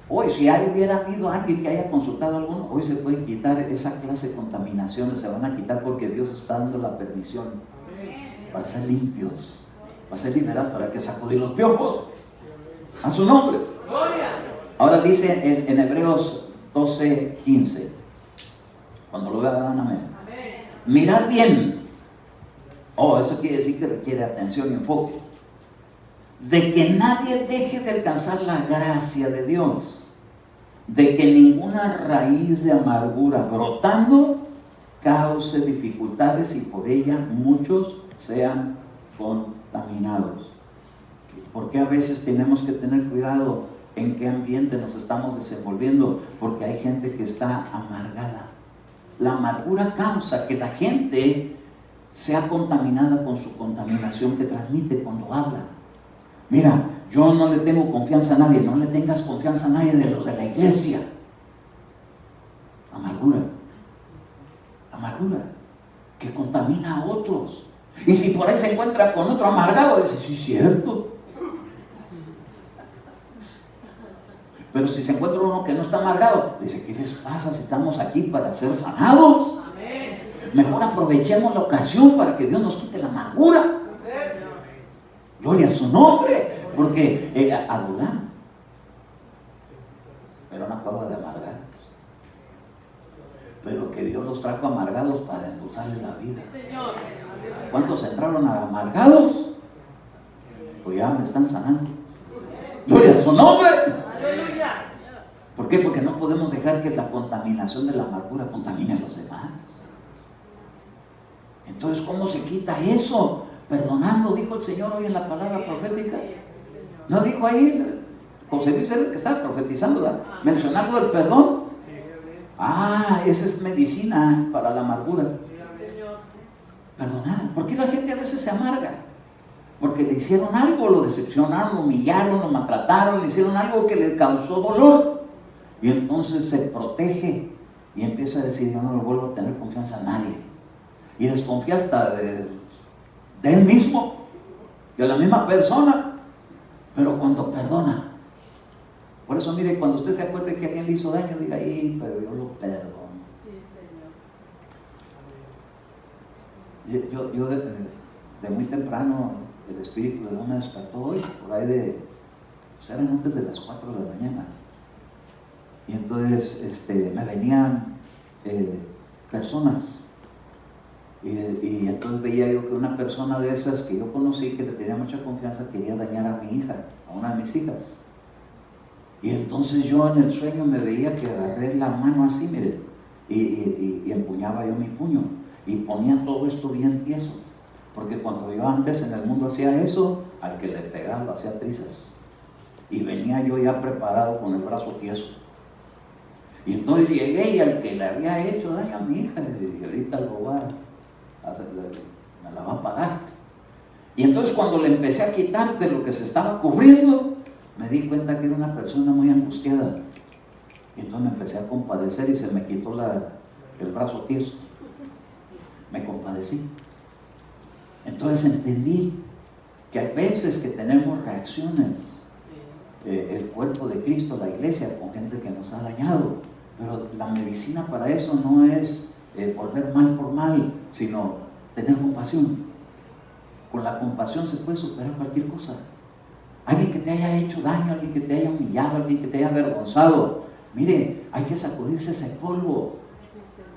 Speaker 1: Hoy, si hubiera habido alguien que haya consultado a alguno, hoy se puede quitar esa clase de contaminaciones, se van a quitar porque Dios está dando la permisión para ser limpios, para ser liberados, para que sacudir los piojos. A su nombre. Ahora dice en Hebreos 12, 15. Cuando lo vean, amén. Mirad bien. Oh, esto quiere decir que requiere atención y enfoque. De que nadie deje de alcanzar la gracia de Dios. de que ninguna raíz de amargura brotando cause dificultades y por ella muchos sean contaminados. Porque a veces tenemos que tener cuidado en qué ambiente nos estamos desenvolviendo, porque hay gente que está amargada. La amargura causa que la gente sea contaminada con su contaminación que transmite cuando habla. Mira, yo no le tengo confianza a nadie. No le tengas confianza a nadie de los de la iglesia. Amargura que contamina a otros. Y si por ahí se encuentra con otro amargado, dice, sí, es cierto. Pero si se encuentra uno que no está amargado, dice, ¿qué les pasa si estamos aquí para ser sanados? Mejor aprovechemos la ocasión para que Dios nos quite la amargura. Gloria a su nombre, porque adulan, pero no acaba de amargar. Pero que Dios los trajo amargados para endulzarles la vida. ¿Cuántos entraron a amargados? Pues ya me están sanando. Gloria a su nombre. ¿Por qué? Porque no podemos dejar que la contaminación de la amargura contamine a los demás. Entonces, ¿cómo se quita eso? Perdonando, dijo el Señor hoy en la palabra profética. ¿No dijo ahí? José Luis era el que estaba profetizando, ¿verdad? Mencionando el perdón. Esa es medicina para la amargura. Perdonar. ¿Por qué la gente a veces se amarga? Porque le hicieron algo, lo decepcionaron, lo humillaron, lo maltrataron, le hicieron algo que le causó dolor. Y entonces se protege y empieza a decir, yo no le vuelvo a tener confianza a nadie. Y desconfía hasta de él mismo, de la misma persona. Pero cuando perdona, por eso mire, cuando usted se acuerde que alguien le hizo daño, diga, pero yo lo perdono. Yo de muy temprano el Espíritu de Dios me despertó hoy, por ahí pues eran antes de las 4 de la mañana. Y entonces me venían personas. Y entonces veía yo que una persona de esas que yo conocí, que le tenía mucha confianza, quería dañar a mi hija, a una de mis hijas. Y entonces yo en el sueño me veía que agarré la mano así, mire, y empuñaba yo mi puño. Y ponía todo esto bien tieso. Porque cuando yo antes en el mundo hacía eso, al que le pegaba lo hacía trizas. Y venía yo ya preparado con el brazo tieso. Y entonces llegué y al que le había hecho daño a mi hija, le dije, ahorita lo voy a hacer, me la va a pagar. Y entonces cuando le empecé a quitar de lo que se estaba cubriendo, me di cuenta que era una persona muy angustiada. Y entonces me empecé a compadecer y se me quitó el brazo tieso. Me compadecí. Entonces entendí que hay veces que tenemos reacciones, el cuerpo de Cristo, la iglesia, con gente que nos ha dañado. Pero la medicina para eso no es volver mal por mal, sino tener compasión. Con la compasión se puede superar cualquier cosa. Alguien que te haya hecho daño, alguien que te haya humillado, alguien que te haya avergonzado. Mire, hay que sacudirse ese polvo.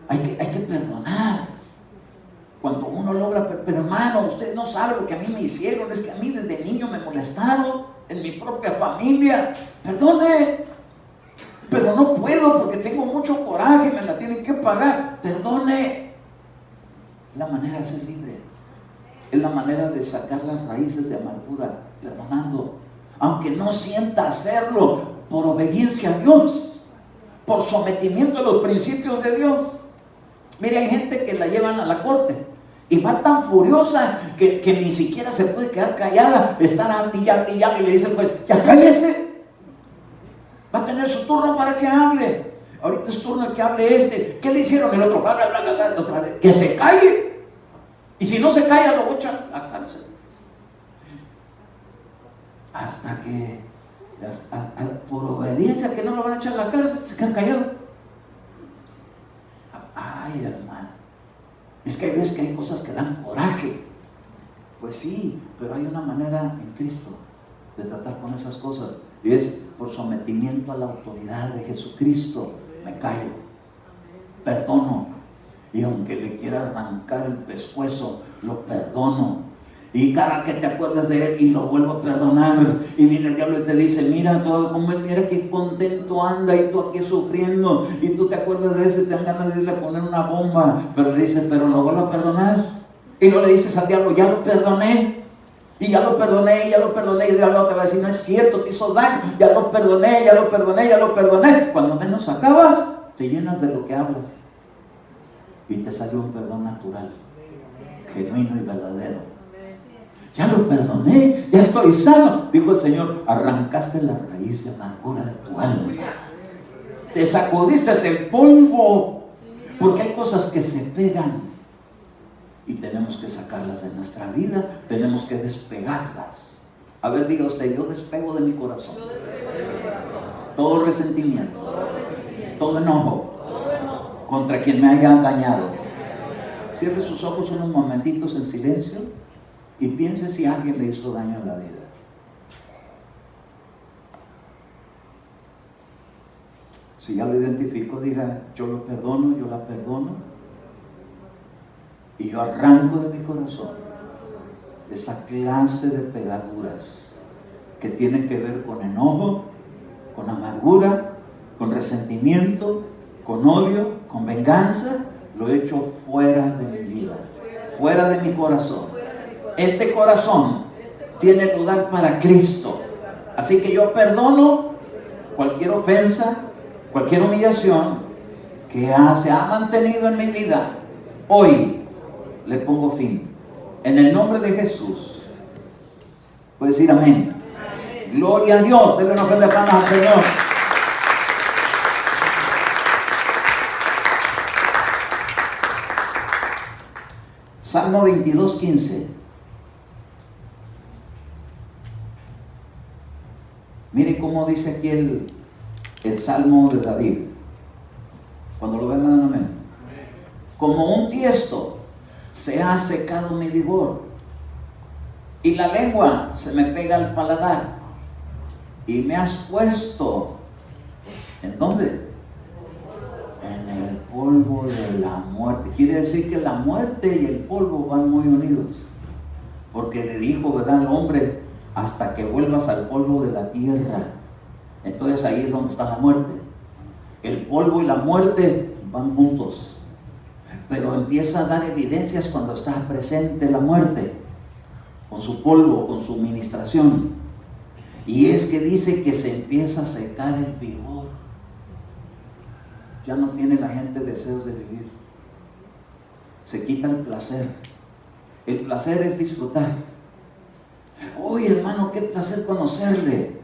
Speaker 1: Hay que perdonar. Cuando uno logra, pero hermano, usted no sabe lo que a mí me hicieron, es que a mí desde niño me molestaron, en mi propia familia. Perdone, pero no puedo porque tengo mucho coraje, me la tienen que pagar. Perdone. La manera de ser libre. Es la manera de sacar las raíces de amargura, perdonando. Aunque no sienta hacerlo, por obediencia a Dios, por sometimiento a los principios de Dios. Mire, hay gente que la llevan a la corte y va tan furiosa que ni siquiera se puede quedar callada, estar a pillar, y le dicen, pues, ya cállese. Va a tener su turno para que hable. Ahorita es turno que hable ¿Qué le hicieron el otro? Bla, bla, bla, bla, otra vez. Que se calle. Y si no se calla, lo echan a la cárcel. Hasta que, por obediencia, que no lo van a echar a la cárcel, se quedan callados. Ay, hermano, es que hay veces que hay cosas que dan coraje. Pues sí, pero hay una manera en Cristo de tratar con esas cosas, y es por sometimiento a la autoridad de Jesucristo. Me callo, perdono, y aunque le quiera arrancar el pescuezo, lo perdono. Y cada que te acuerdas de él y lo vuelvo a perdonar, y viene el diablo y te dice, mira todo como él, mira qué contento anda, y tú aquí sufriendo, y tú te acuerdas de eso y te dan ganas de irle a poner una bomba, pero le dices, pero lo vuelvo a perdonar. Y no le dices al diablo, ya lo perdoné, y ya lo perdoné, y ya lo perdoné, y el diablo te va a decir, no es cierto, te hizo daño, ya lo perdoné, ya lo perdoné, ya lo perdoné. Cuando menos acabas, te llenas de lo que hablas, y te sale un perdón natural, genuino y verdadero. Ya lo perdoné, ya estoy sano, dijo el Señor. Arrancaste la raíz de amargura de tu alma, te sacudiste el polvo, porque hay cosas que se pegan y tenemos que sacarlas de nuestra vida, tenemos que despegarlas. A ver, diga usted, yo despego de mi corazón todo resentimiento, todo enojo contra quien me haya dañado. Cierre sus ojos unos momentitos en silencio y piense si alguien le hizo daño en la vida. Si ya lo identifico, diga, yo lo perdono, yo la perdono, y yo arranco de mi corazón esa clase de pegaduras que tienen que ver con enojo, con amargura, con resentimiento, con odio, con venganza. Lo he hecho fuera de mi vida, fuera de mi corazón. Este corazón tiene lugar para Cristo. Así que yo perdono cualquier ofensa, cualquier humillación que se ha mantenido en mi vida. Hoy le pongo fin. En el nombre de Jesús. Puedes decir amén. Amén. Gloria a Dios. Denle una ofrenda de palmas al Señor. Salmo 22:15. Mire cómo dice aquí el Salmo de David. Cuando lo ven, amén. Amén. Como un tiesto se ha secado mi vigor, y la lengua se me pega al paladar, y me has puesto, ¿en dónde? En el polvo de la muerte. Quiere decir que la muerte y el polvo van muy unidos, porque le dijo, ¿verdad?, al hombre, hasta que vuelvas al polvo de la tierra. Entonces ahí es donde está la muerte. El polvo y la muerte van juntos, pero empieza a dar evidencias cuando está presente la muerte, con su polvo, con su ministración. Y es que dice que se empieza a secar el vigor. Ya no tiene la gente deseos de vivir. Se quita el placer. El placer es disfrutar. Oye, hermano, qué placer conocerle.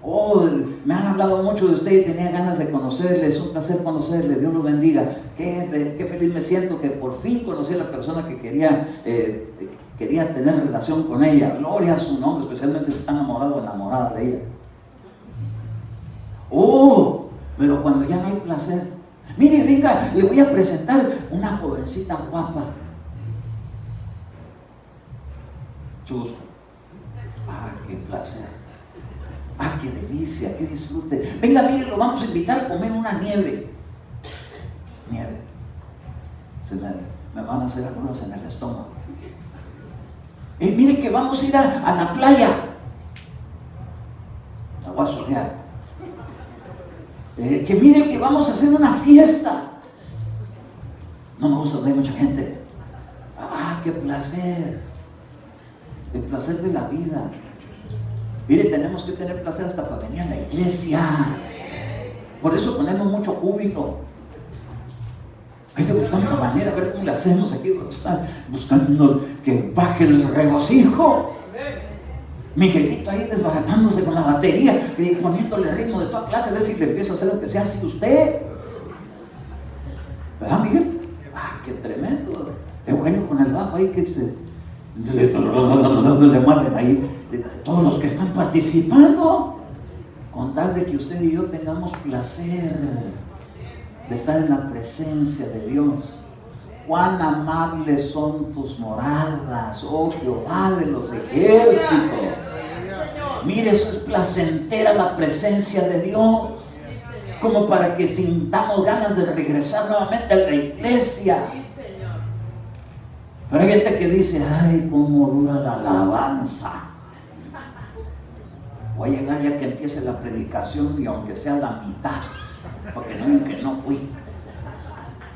Speaker 1: Oh, me han hablado mucho de usted y tenía ganas de conocerle. Es un placer conocerle. Dios lo bendiga. Qué feliz me siento que por fin conocí a la persona que quería tener relación con ella. Gloria a su nombre, especialmente si está enamorado o enamorada de ella. Oh, pero cuando ya no hay placer. Mire, venga, le voy a presentar una jovencita guapa. Chus. Ah, qué placer. Ah, qué delicia, qué disfrute. Venga, mire, lo vamos a invitar a comer una nieve. Nieve. Me van a hacer algunos en el estómago. Mire que vamos a ir a la playa. Me voy a solear. Que mire que vamos a hacer una fiesta. No me gusta donde hay mucha gente. Ah, qué placer. El placer de la vida. Mire, tenemos que tener placer hasta para venir a la iglesia. Por eso ponemos mucho júbilo. Hay que buscar una manera, a ver cómo le hacemos aquí, buscando que baje el regocijo. Miguelito ahí desbaratándose con la batería y poniéndole ritmo de toda clase, a ver si le empieza a hacer lo que sea así usted. ¿Verdad, Miguel? Ah, qué tremendo. Eugenio con el bajo ahí que le mueven ahí. Todos los que están participando, con tal de que usted y yo tengamos placer de estar en la presencia de Dios. Cuán amables son tus moradas, oh Jehová de los ejércitos. Mire, eso es placentera la presencia de Dios, como para que sintamos ganas de regresar nuevamente a la iglesia. Pero hay gente que dice, ay, cómo dura la alabanza. Voy a llegar ya que empiece la predicación y aunque sea la mitad, porque no digan que no fui.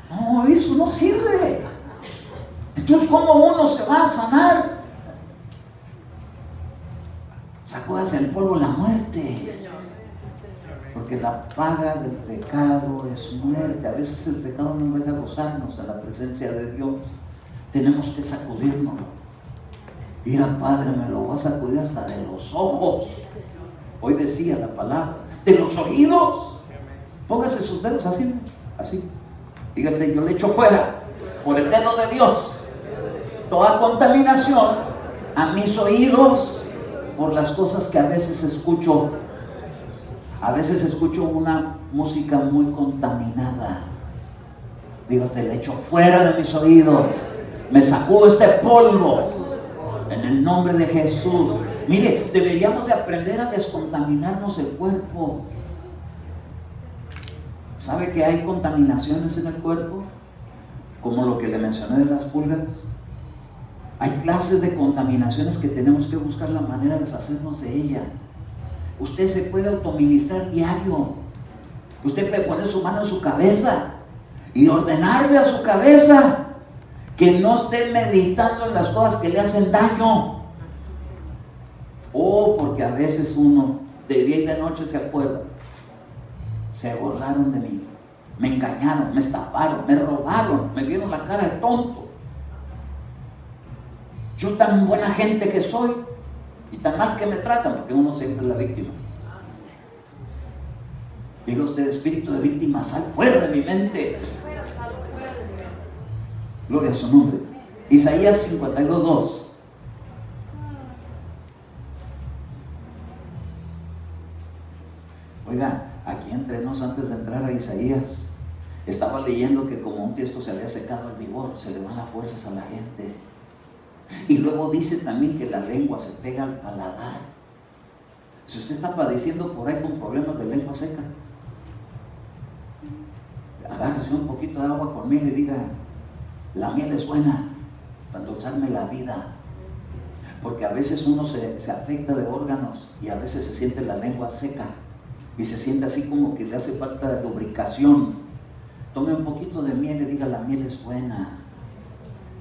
Speaker 1: No, eso no sirve. Entonces, ¿cómo uno se va a sanar? Sacúdase el polvo la muerte. Porque la paga del pecado es muerte. A veces el pecado no deja gozarnos en la presencia de Dios. Tenemos que sacudírnoslo. Mira, Padre, me lo voy a sacudir hasta de los ojos. Hoy decía la palabra, de los oídos. Póngase sus dedos así, así. Dígase, yo le echo fuera, por el dedo de Dios, toda contaminación a mis oídos por las cosas que a veces escucho. A veces escucho una música muy contaminada. Dígase, le echo fuera de mis oídos. Me sacudo este polvo en el nombre de Jesús. Mire, deberíamos de aprender a descontaminarnos el cuerpo. ¿Sabe que hay contaminaciones en el cuerpo? Como lo que le mencioné de las pulgas. Hay clases de contaminaciones que tenemos que buscar la manera de deshacernos de ellas. Usted se puede autoministrar diario. Usted puede poner su mano en su cabeza y ordenarle a su cabeza que no esté meditando en las cosas que le hacen daño. Porque a veces uno de día y de noche se acuerda. Se burlaron de mí, me engañaron, me estafaron, me robaron, me vieron la cara de tonto. Yo tan buena gente que soy y tan mal que me tratan, porque uno siempre es la víctima. Diga usted, espíritu de víctima, sal fuera de mi mente. Gloria a su nombre. Isaías 52:2. Oiga, aquí entre nos, antes de entrar a Isaías, estaba leyendo que como un tiesto se había secado el vigor, se le van las fuerzas a la gente. Y luego dice también que la lengua se pega al paladar. Si usted está padeciendo por ahí con problemas de lengua seca, agárrese un poquito de agua con miel y diga, la miel es buena para endulzarme la vida. Porque a veces uno se afecta de órganos y a veces se siente la lengua seca y se siente así como que le hace falta de lubricación. Tome un poquito de miel y diga, la miel es buena.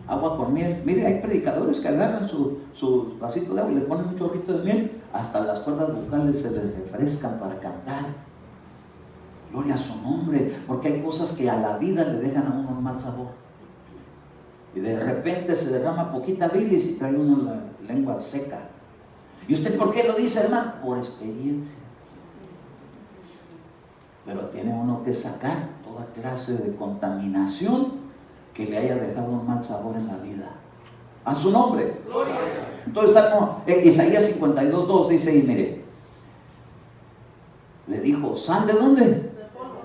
Speaker 1: Agua con miel. Mire, hay predicadores que agarran su vasito de agua y le ponen un chorrito de miel, hasta las cuerdas vocales se les refrescan para cantar. Gloria a su nombre, porque hay cosas que a la vida le dejan a uno un mal sabor. Y de repente se derrama poquita bilis y trae uno la lengua seca. ¿Y usted por qué lo dice, hermano? Por experiencia. Pero tiene uno que sacar toda clase de contaminación que le haya dejado un mal sabor en la vida. A su nombre. Gloria. Entonces, Isaías 52:2 dice ahí, mire, le dijo, ¿sal de dónde? Del polvo.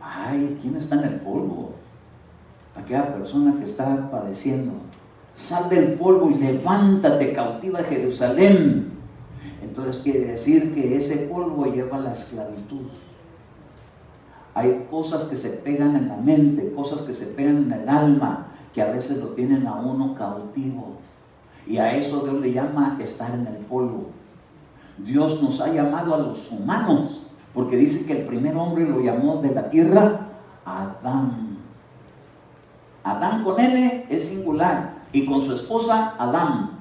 Speaker 1: Ay, ¿quién está en el polvo? Aquella persona que está padeciendo. Sal del polvo y levántate, cautiva Jerusalén. Entonces quiere decir que ese polvo lleva la esclavitud. Hay cosas que se pegan en la mente, cosas que se pegan en el alma, que a veces lo tienen a uno cautivo. Y a eso Dios le llama estar en el polvo. Dios nos ha llamado a los humanos, porque dice que el primer hombre lo llamó de la tierra Adán. Adán con N es singular, y con su esposa Adán.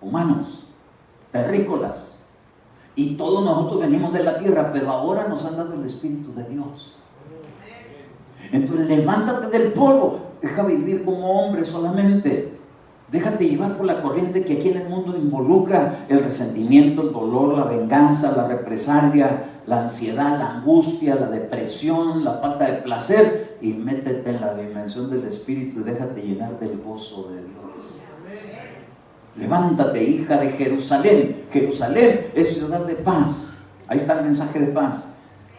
Speaker 1: Humanos, terrícolas. Y todos nosotros venimos de la tierra, pero ahora nos han dado el Espíritu de Dios. Entonces levántate del polvo, deja vivir como hombre solamente. Déjate llevar por la corriente que aquí en el mundo involucra el resentimiento, el dolor, la venganza, la represalia, la ansiedad, la angustia, la depresión, la falta de placer, y métete en la dimensión del Espíritu y déjate llenar del gozo de Dios. Levántate, hija de Jerusalén. Jerusalén es ciudad de paz. Ahí está el mensaje de paz.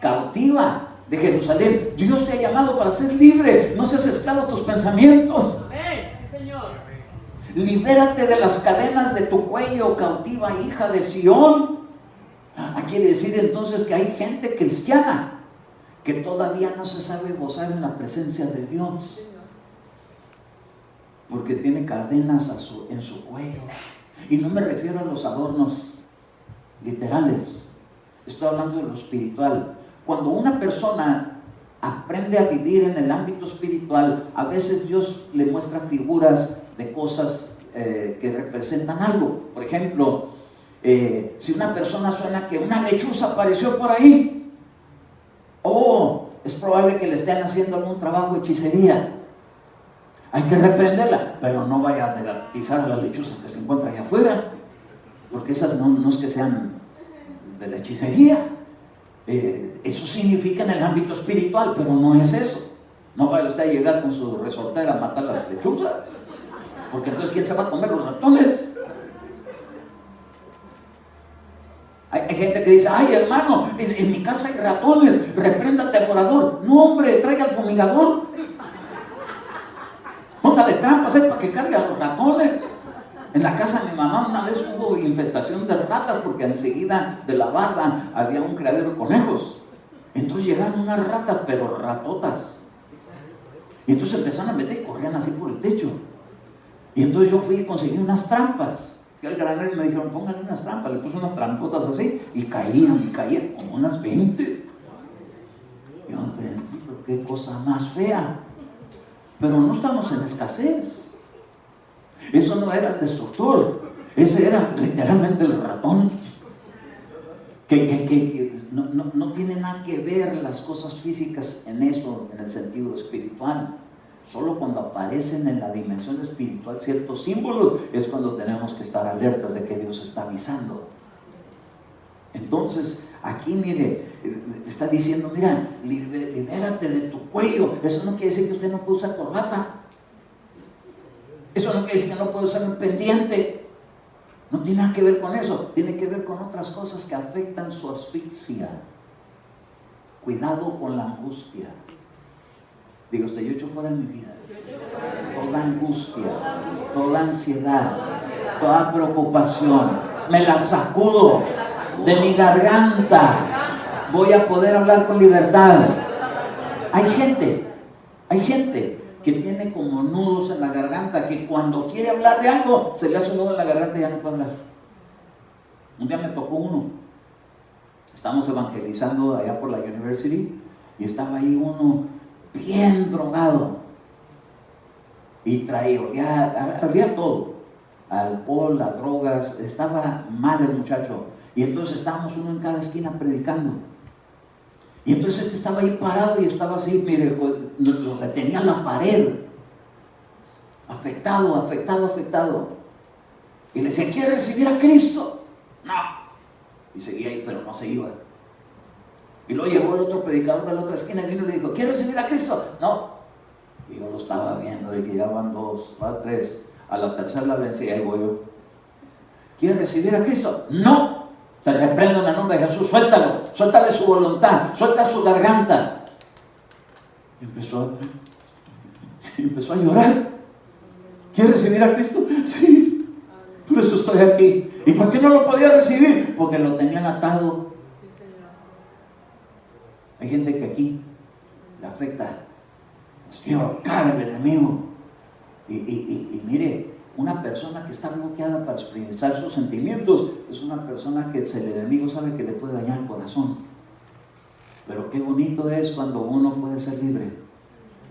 Speaker 1: Cautiva de Jerusalén. Dios te ha llamado para ser libre. No seas esclavo de tus pensamientos.
Speaker 2: Sí, Señor.
Speaker 1: Libérate de las cadenas de tu cuello, cautiva hija de Sión. Quiere decir entonces que hay gente cristiana que todavía no se sabe gozar en la presencia de Dios. porque tiene cadenas en su cuello. Y no me refiero a los adornos literales, estoy hablando de lo espiritual. Cuando una persona aprende a vivir en el ámbito espiritual, a veces Dios le muestra figuras de cosas que representan algo. Por ejemplo, si una persona suena que una lechuza apareció por ahí, es probable que le estén haciendo algún trabajo de hechicería. Hay que reprenderla, pero no vaya a desatizar a la lechuza que se encuentra allá afuera, porque esas no es que sean de la hechicería. Eso significa en el ámbito espiritual, pero no es eso. No vaya usted a llegar con su resortera a matar las lechuzas, porque entonces ¿quién se va a comer los ratones? Hay gente que dice, ay hermano, en mi casa hay ratones, reprenda al devorador. No hombre, traiga el fumigador, póngale trampas para que cargue a los ratones. En la casa de mi mamá una vez hubo infestación de ratas, porque enseguida de la barda había un criadero de conejos. Entonces llegaron unas ratas, pero ratotas, y entonces empezaron a meter y corrían así por el techo. Y entonces yo fui y conseguí unas trampas. Fui al granero y me dijeron, póngale unas trampas. Le puse unas trampotas así y caían, como unas 20. Dios bendito, qué cosa más fea. Pero no estamos en escasez. Eso no era el destructor, ese era literalmente el ratón. Que no tiene nada que ver las cosas físicas en eso, en el sentido espiritual. Solo cuando aparecen en la dimensión espiritual ciertos símbolos es cuando tenemos que estar alertas de que Dios está avisando. Entonces, aquí mire, está diciendo, mira, libérate de tu cuello. Eso no quiere decir que usted no puede usar corbata. Eso no quiere decir que no puede usar un pendiente. No tiene nada que ver con eso. Tiene que ver con otras cosas que afectan su asfixia. Cuidado con la angustia. Diga usted, yo echo fuera de mi vida toda angustia, toda ansiedad, toda preocupación. Me la sacudo de mi garganta. Voy a poder hablar con libertad. Hay gente que tiene como nudos en la garganta, que cuando quiere hablar de algo, se le hace un nudo en la garganta y ya no puede hablar. Un día me tocó uno. Estamos evangelizando allá por la University y estaba ahí uno bien drogado y había todo, alcohol, las drogas, estaba mal el muchacho. Y entonces estábamos uno en cada esquina predicando. Y entonces este estaba ahí parado y estaba así, mire, lo detenía en la pared, afectado. Y le decía, ¿quiere recibir a Cristo? No. Y seguía ahí, pero no se iba. Y luego llegó el otro predicador de la otra esquina y vino y le dijo, ¿quiere recibir a Cristo? No. Y yo lo estaba viendo, de que ya van 2, van 3, a la tercera la vencí, ahí voy yo. ¿Quiere recibir a Cristo? No. Te reprendo en el nombre de Jesús, suéltale su voluntad, suelta su garganta. Y empezó a llorar. ¿Quiere recibir a Cristo? Sí, por eso estoy aquí. ¿Y por qué no lo podía recibir? Porque lo tenían atado. Hay gente que aquí le afecta, nos quiere ahorcar el enemigo. Y mire, una persona que está bloqueada para expresar sus sentimientos es una persona que el enemigo sabe que le puede dañar el corazón. Pero qué bonito es cuando uno puede ser libre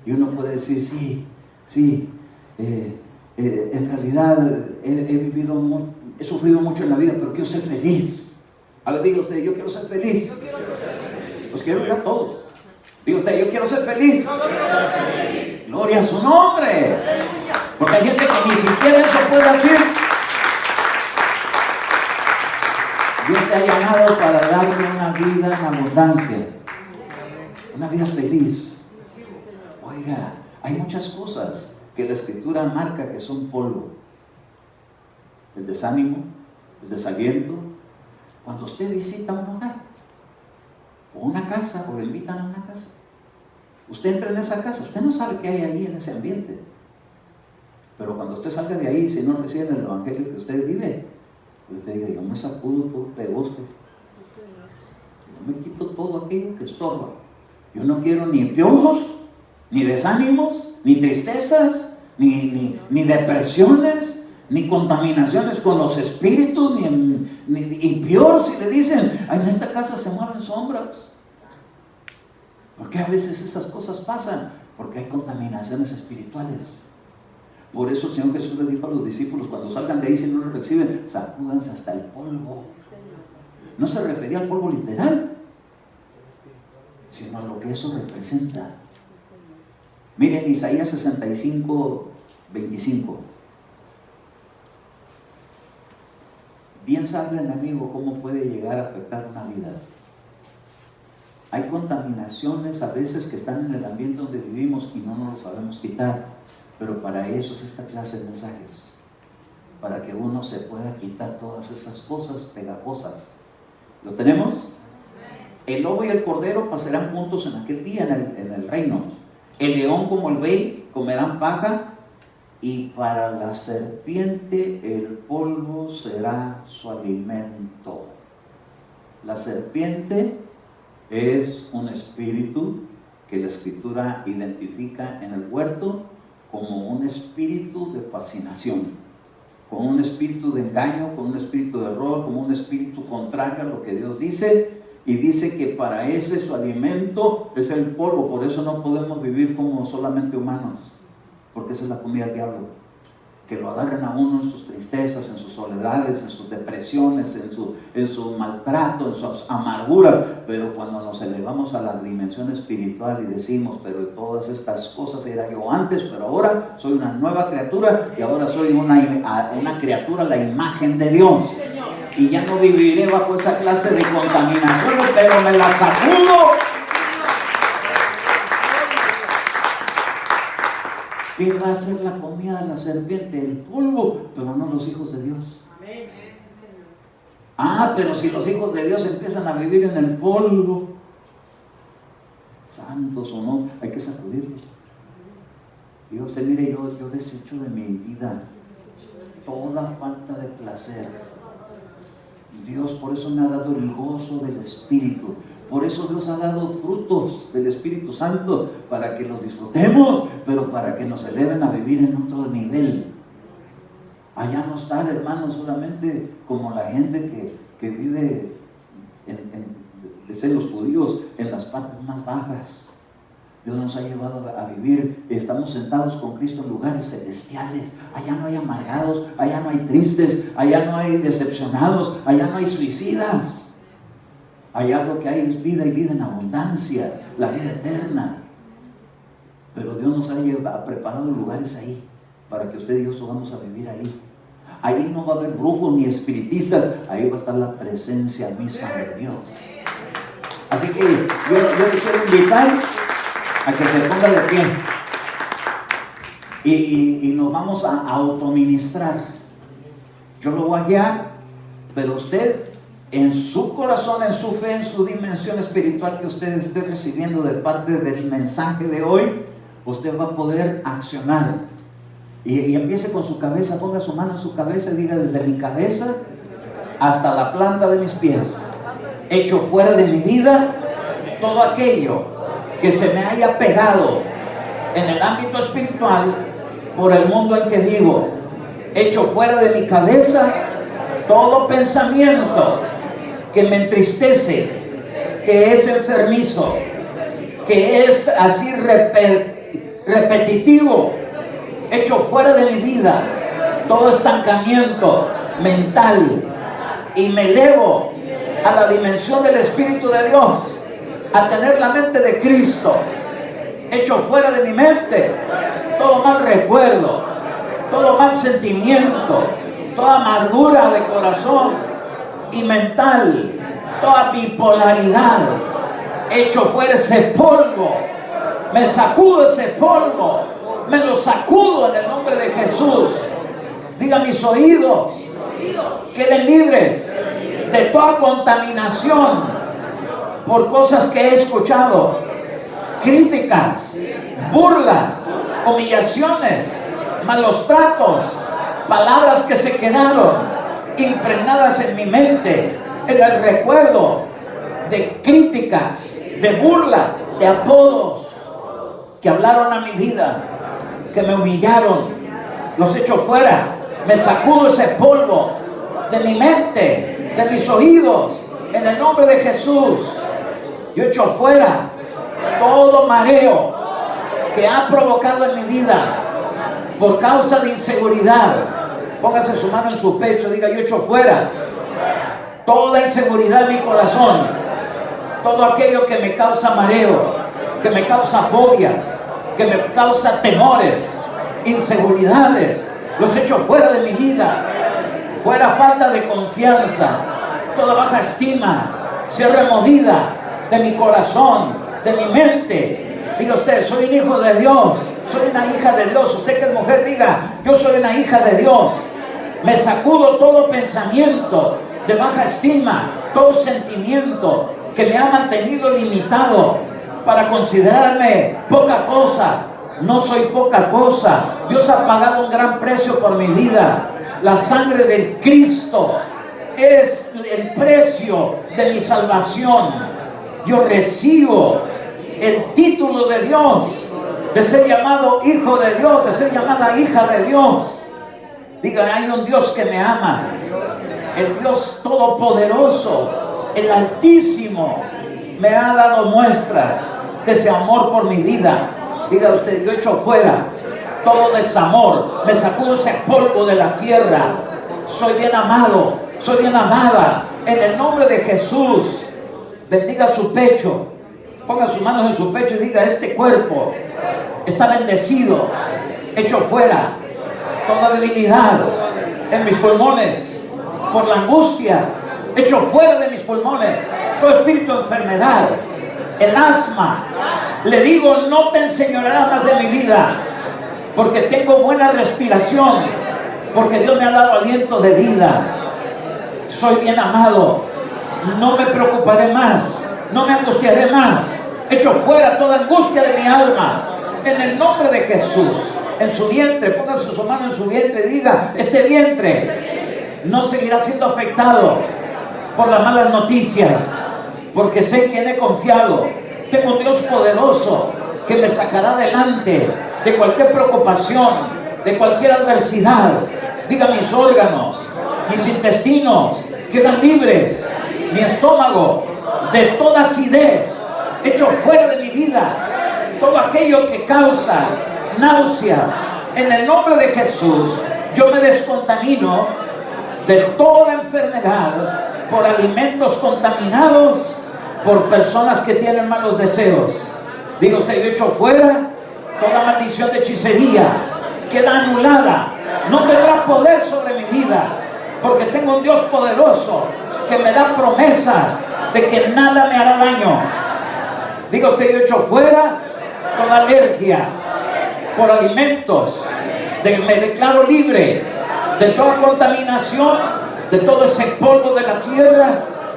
Speaker 1: y uno puede decir, sí, en realidad he sufrido mucho en la vida, pero quiero ser feliz. A ver, diga usted, yo quiero ser feliz. Los quiero ver a todos. Diga usted, yo quiero ser feliz. Gloria a su nombre. Porque hay gente que ni siquiera eso puede hacer. Dios te ha llamado para darle una vida en abundancia, una vida feliz. Oiga, hay muchas cosas que la Escritura marca que son polvo. El desánimo, el desaliento. Cuando usted visita un hogar, o una casa, o le invitan a una casa, usted entra en esa casa, usted no sabe qué hay ahí en ese ambiente. Pero cuando usted salga de ahí, si no recibe el evangelio que usted vive, usted diga, yo me sacudo todo pegoste, yo me quito todo aquello que estorba. Yo no quiero ni piojos, ni desánimos, ni tristezas, ni depresiones, ni contaminaciones con los espíritus, y peor si le dicen, en esta casa se mueven sombras. Porque a veces esas cosas pasan, porque hay contaminaciones espirituales. Por eso el Señor Jesús le dijo a los discípulos, cuando salgan de ahí, si no lo reciben, sacúdanse hasta el polvo. No se refería al polvo literal, sino a lo que eso representa. Miren Isaías 65, 25. Bien sabe el enemigo cómo puede llegar a afectar una vida. Hay contaminaciones a veces que están en el ambiente donde vivimos y no nos lo sabemos quitar, pero para eso es esta clase de mensajes, para que uno se pueda quitar todas esas cosas pegajosas. ¿Lo tenemos? El lobo y el cordero pasarán juntos en aquel día en el reino. El león como el buey comerán paja, y para la serpiente el polvo será su alimento. La serpiente es un espíritu que la Escritura identifica en el huerto como un espíritu de fascinación, como un espíritu de engaño, como un espíritu de error, como un espíritu contrario a lo que Dios dice, y dice que para ese su alimento es el polvo. Por eso no podemos vivir como solamente humanos, porque esa es la comida del diablo. Que lo agarren a uno en sus tristezas, en sus soledades, en sus depresiones, en su maltrato, en sus amarguras. Pero cuando nos elevamos a la dimensión espiritual y decimos, pero todas estas cosas era yo antes, pero ahora soy una nueva criatura, y ahora soy una criatura a la imagen de Dios. Y ya no viviré bajo esa clase de contaminaciones, pero me la sacudo. ¿Qué va a hacer la comida de la serpiente? El polvo, pero no los hijos de Dios. Pero si los hijos de Dios empiezan a vivir en el polvo, santos o no, hay que sacudirlos. Dios, mire, yo desecho de mi vida toda falta de placer. Dios por eso me ha dado el gozo del Espíritu. Por eso Dios ha dado frutos del Espíritu Santo, para que los disfrutemos, pero para que nos eleven a vivir en otro nivel. Allá no estar, hermanos, solamente como la gente que vive, los judíos, en las partes más bajas. Dios nos ha llevado a vivir, estamos sentados con Cristo en lugares celestiales. Allá no hay amargados, allá no hay tristes, allá no hay decepcionados, allá no hay suicidas. Allá lo que hay es vida, y vida en abundancia, la vida eterna. Pero Dios nos ha preparado lugares ahí, para que usted y yo vamos a vivir ahí. Ahí no va a haber brujos ni espiritistas, ahí va a estar la presencia misma de Dios. Así que yo le quiero invitar a que se ponga de pie. Y nos vamos a autoministrar. Yo lo voy a guiar, pero usted, en su corazón, en su fe, en su dimensión espiritual que usted esté recibiendo de parte del mensaje de hoy, usted va a poder accionar. Y empiece con su cabeza, ponga su mano en su cabeza y diga: desde mi cabeza hasta la planta de mis pies, echo fuera de mi vida todo aquello que se me haya pegado en el ámbito espiritual por el mundo en que vivo. Echo fuera de mi cabeza todo pensamiento que me entristece, que es enfermizo, que es así repetitivo. Echo fuera de mi vida todo estancamiento mental y me elevo a la dimensión del Espíritu de Dios, a tener la mente de Cristo. Echo fuera de mi mente todo mal recuerdo, todo mal sentimiento, toda amargura de corazón y mental, toda bipolaridad. Echo fuera ese polvo, me sacudo ese polvo, me lo sacudo en el nombre de Jesús. Diga: mis oídos queden libres de toda contaminación por cosas que he escuchado, críticas, burlas, humillaciones, malos tratos, palabras que se quedaron impregnadas en mi mente, en el recuerdo de críticas, de burlas, de apodos que hablaron a mi vida. que me humillaron, los echo fuera. Me sacudo ese polvo de mi mente, de mis oídos, en el nombre de Jesús. Yo echo fuera todo mareo que ha provocado en mi vida por causa de inseguridad. Póngase su mano en su pecho, diga: yo echo fuera toda inseguridad en mi corazón, todo aquello que me causa mareo, que me causa fobias, que me causa temores, inseguridades, los echo fuera de mi vida. Fuera falta de confianza, toda baja estima, sea removida de mi corazón, de mi mente. Diga usted: soy un hijo de Dios, soy una hija de Dios. Usted que es mujer, diga: yo soy una hija de Dios. Me sacudo todo pensamiento de baja estima, todo sentimiento que me ha mantenido limitado para considerarme poca cosa. No soy poca cosa. Dios ha pagado un gran precio por mi vida. La sangre del Cristo es el precio de mi salvación. Yo recibo el título de Dios, de ser llamado hijo de Dios, de ser llamada hija de Dios. Diga: hay un Dios que me ama, el Dios todopoderoso, el Altísimo, me ha dado muestras de ese amor por mi vida. Diga usted: yo echo fuera todo desamor, me sacudo ese polvo de la tierra. Soy bien amado, soy bien amada, en el nombre de Jesús. Bendiga su pecho, ponga sus manos en su pecho y diga: este cuerpo está bendecido. Echo fuera toda debilidad en mis pulmones por la angustia. Echo fuera de mis pulmones todo espíritu de enfermedad, el asma. Le digo: no te enseñorearás más de mi vida, porque tengo buena respiración, porque Dios me ha dado aliento de vida. Soy bien amado, no me preocuparé más, no me angustiaré más. Echo fuera toda angustia de mi alma, en el nombre de Jesús. En su vientre, póngase su mano en su vientre y diga: este vientre no seguirá siendo afectado por las malas noticias, porque sé en quién he confiado. Tengo un Dios poderoso que me sacará adelante de cualquier preocupación, de cualquier adversidad. Diga: mis órganos, mis intestinos quedan libres, mi estómago de toda acidez. Echo fuera de mi vida todo aquello que causa náuseas. En el nombre de Jesús, yo me descontamino de toda enfermedad por alimentos contaminados, por personas que tienen malos deseos. Diga usted: yo echo fuera toda maldición de hechicería, queda anulada, no tendrá poder sobre mi vida, porque tengo un Dios poderoso que me da promesas de que nada me hará daño. Diga usted: yo echo fuera toda alergia por alimentos. Me declaro libre de toda contaminación, de todo ese polvo de la tierra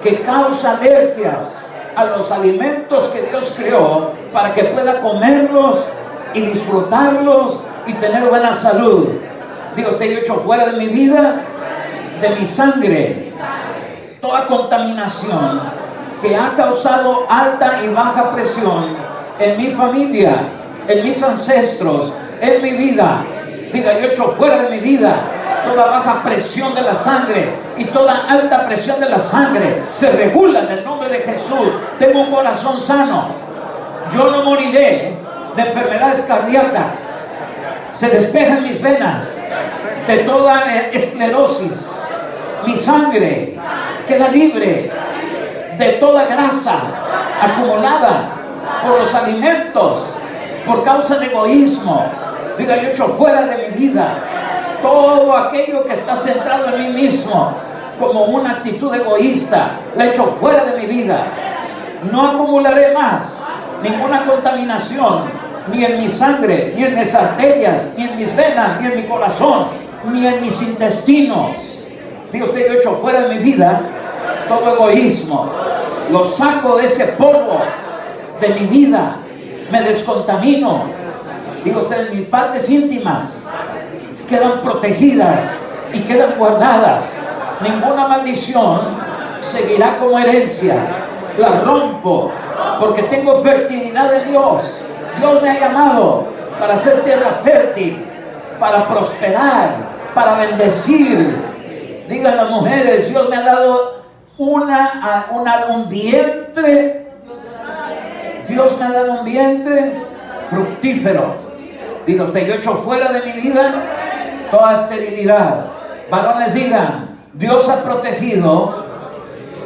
Speaker 1: que causa alergias a los alimentos que Dios creó para que pueda comerlos y disfrutarlos y tener buena salud. Digo usted: yo echo fuera de mi vida, de mi sangre, toda contaminación que ha causado alta y baja presión en mi familia, en mis ancestros, en mi vida. Diga: yo echo fuera de mi vida toda baja presión de la sangre, y toda alta presión de la sangre se regula en el nombre de Jesús. Tengo un corazón sano, yo no moriré de enfermedades cardíacas. Se despejan mis venas de toda esclerosis. Mi sangre queda libre de toda grasa acumulada por los alimentos, por causa de egoísmo. Diga: yo echo fuera de mi vida todo aquello que está centrado en mí mismo, como una actitud egoísta. La echo fuera de mi vida. No acumularé más ninguna contaminación, ni en mi sangre, ni en mis arterias, ni en mis venas, ni en mi corazón, ni en mis intestinos. Diga usted: yo echo fuera de mi vida todo egoísmo. Lo saco de ese polvo de mi vida. Me descontamino. Diga usted: mis partes íntimas quedan protegidas y quedan guardadas. Ninguna maldición seguirá como herencia. La rompo porque tengo fertilidad de Dios. Dios me ha llamado para ser tierra fértil, para prosperar, para bendecir. Digan las mujeres, Dios me ha dado un vientre. Dios me ha dado un vientre fructífero. Diga usted, yo echo fuera de mi vida toda esterilidad. Varones, digan, Dios ha protegido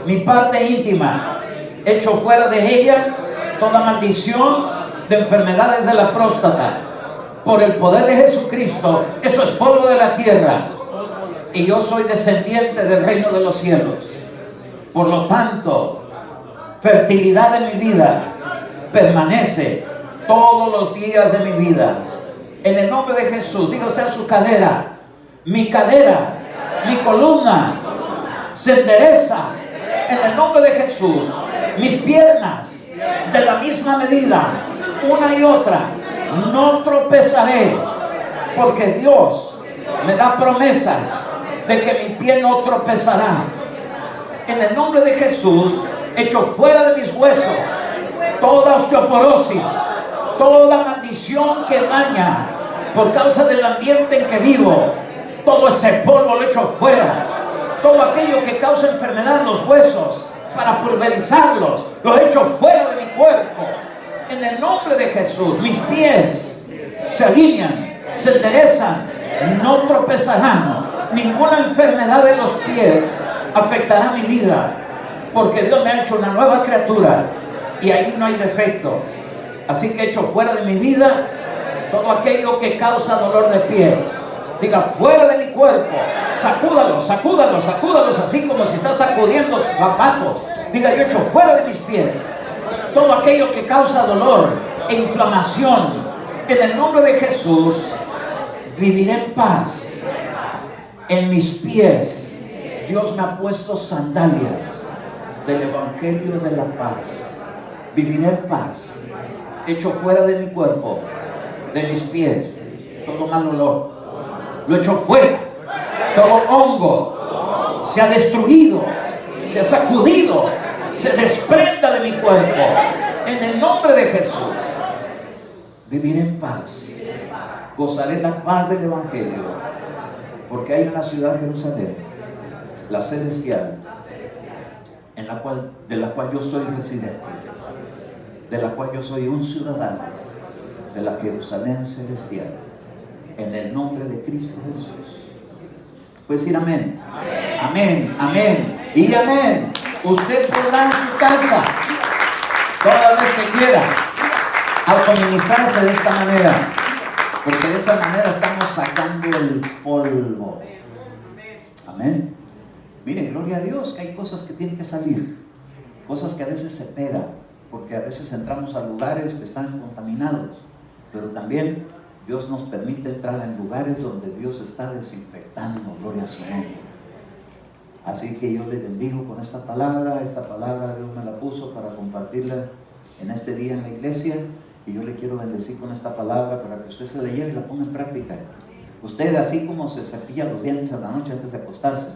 Speaker 1: mi parte íntima. Echo fuera de ella toda maldición de enfermedades de la próstata. Por el poder de Jesucristo, eso es polvo de la tierra. Y yo soy descendiente del reino de los cielos. Por lo tanto, fertilidad de mi vida permanece todos los días de mi vida. En el nombre de Jesús, diga usted a su cadera, mi columna se endereza. En el nombre de Jesús, mis piernas de la misma medida, una y otra, no tropezaré, porque Dios me da promesas de que mi pie no tropezará. En el nombre de Jesús, echo fuera de mis huesos toda osteoporosis, toda maldición que daña por causa del ambiente en que vivo. Todo ese polvo lo echo fuera. Todo aquello que causa enfermedad en los huesos, para pulverizarlos, lo echo fuera de mi cuerpo. En el nombre de Jesús, mis pies se alinean, se enderezan, no tropezarán. Ninguna enfermedad de los pies afectará mi vida, porque Dios me ha hecho una nueva criatura y ahí no hay defecto. Así que echo fuera de mi vida todo aquello que causa dolor de pies. Diga, fuera de mi cuerpo. Sacúdalos, sacúdalos, sacúdalos, así como si está sacudiendo zapatos. Diga, yo echo fuera de mis pies todo aquello que causa dolor e inflamación. En el nombre de Jesús, viviré en paz. En mis pies, Dios me ha puesto sandalias del Evangelio de la paz. Viviré en paz. Echo fuera de mi cuerpo, de mis pies, todo mal olor. Lo echo fuera. Todo hongo se ha destruido, se ha sacudido, se desprenda de mi cuerpo. En el nombre de Jesús, viviré en paz. Gozaré la paz del Evangelio, porque hay una ciudad, Jerusalén, la celestial, de la cual yo soy residente, de la cual yo soy un ciudadano, de la Jerusalén celestial, en el nombre de Cristo Jesús. Puede decir amén. Amén, amén y amén. Usted podrá en su casa, toda vez que quiera, autoministrarse de esta manera, porque de esa manera estamos sacando el polvo. Amén. Miren, gloria a Dios, que hay cosas que tienen que salir, cosas que a veces se pegan, porque a veces entramos a lugares que están contaminados, pero también Dios nos permite entrar en lugares donde Dios está desinfectando, gloria a su nombre. Así que yo le bendigo con esta palabra Dios me la puso para compartirla en este día en la iglesia, y yo le quiero bendecir con esta palabra para que usted se la lleve y la ponga en práctica. Usted, así como se cepilla los dientes a la noche antes de acostarse,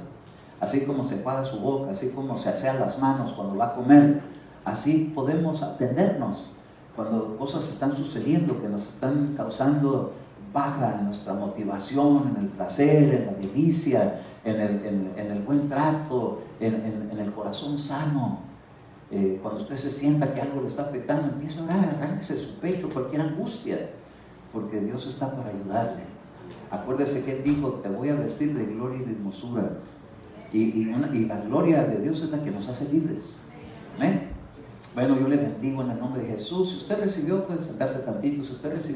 Speaker 1: así como se enjuaga su boca, así como se asea las manos cuando va a comer, así podemos atendernos cuando cosas están sucediendo que nos están causando baja en nuestra motivación, en el placer, en la delicia, en el buen trato, en el corazón sano. Cuando usted se sienta que algo le está afectando, empiece a orar, arránquese su pecho, cualquier angustia, porque Dios está para ayudarle. Acuérdese que Él dijo, te voy a vestir de gloria y de hermosura, y la gloria de Dios es la que nos hace libres. Amén. Bueno, yo le bendigo en el nombre de Jesús. Si usted recibió, puede sentarse tantito. Si usted recibió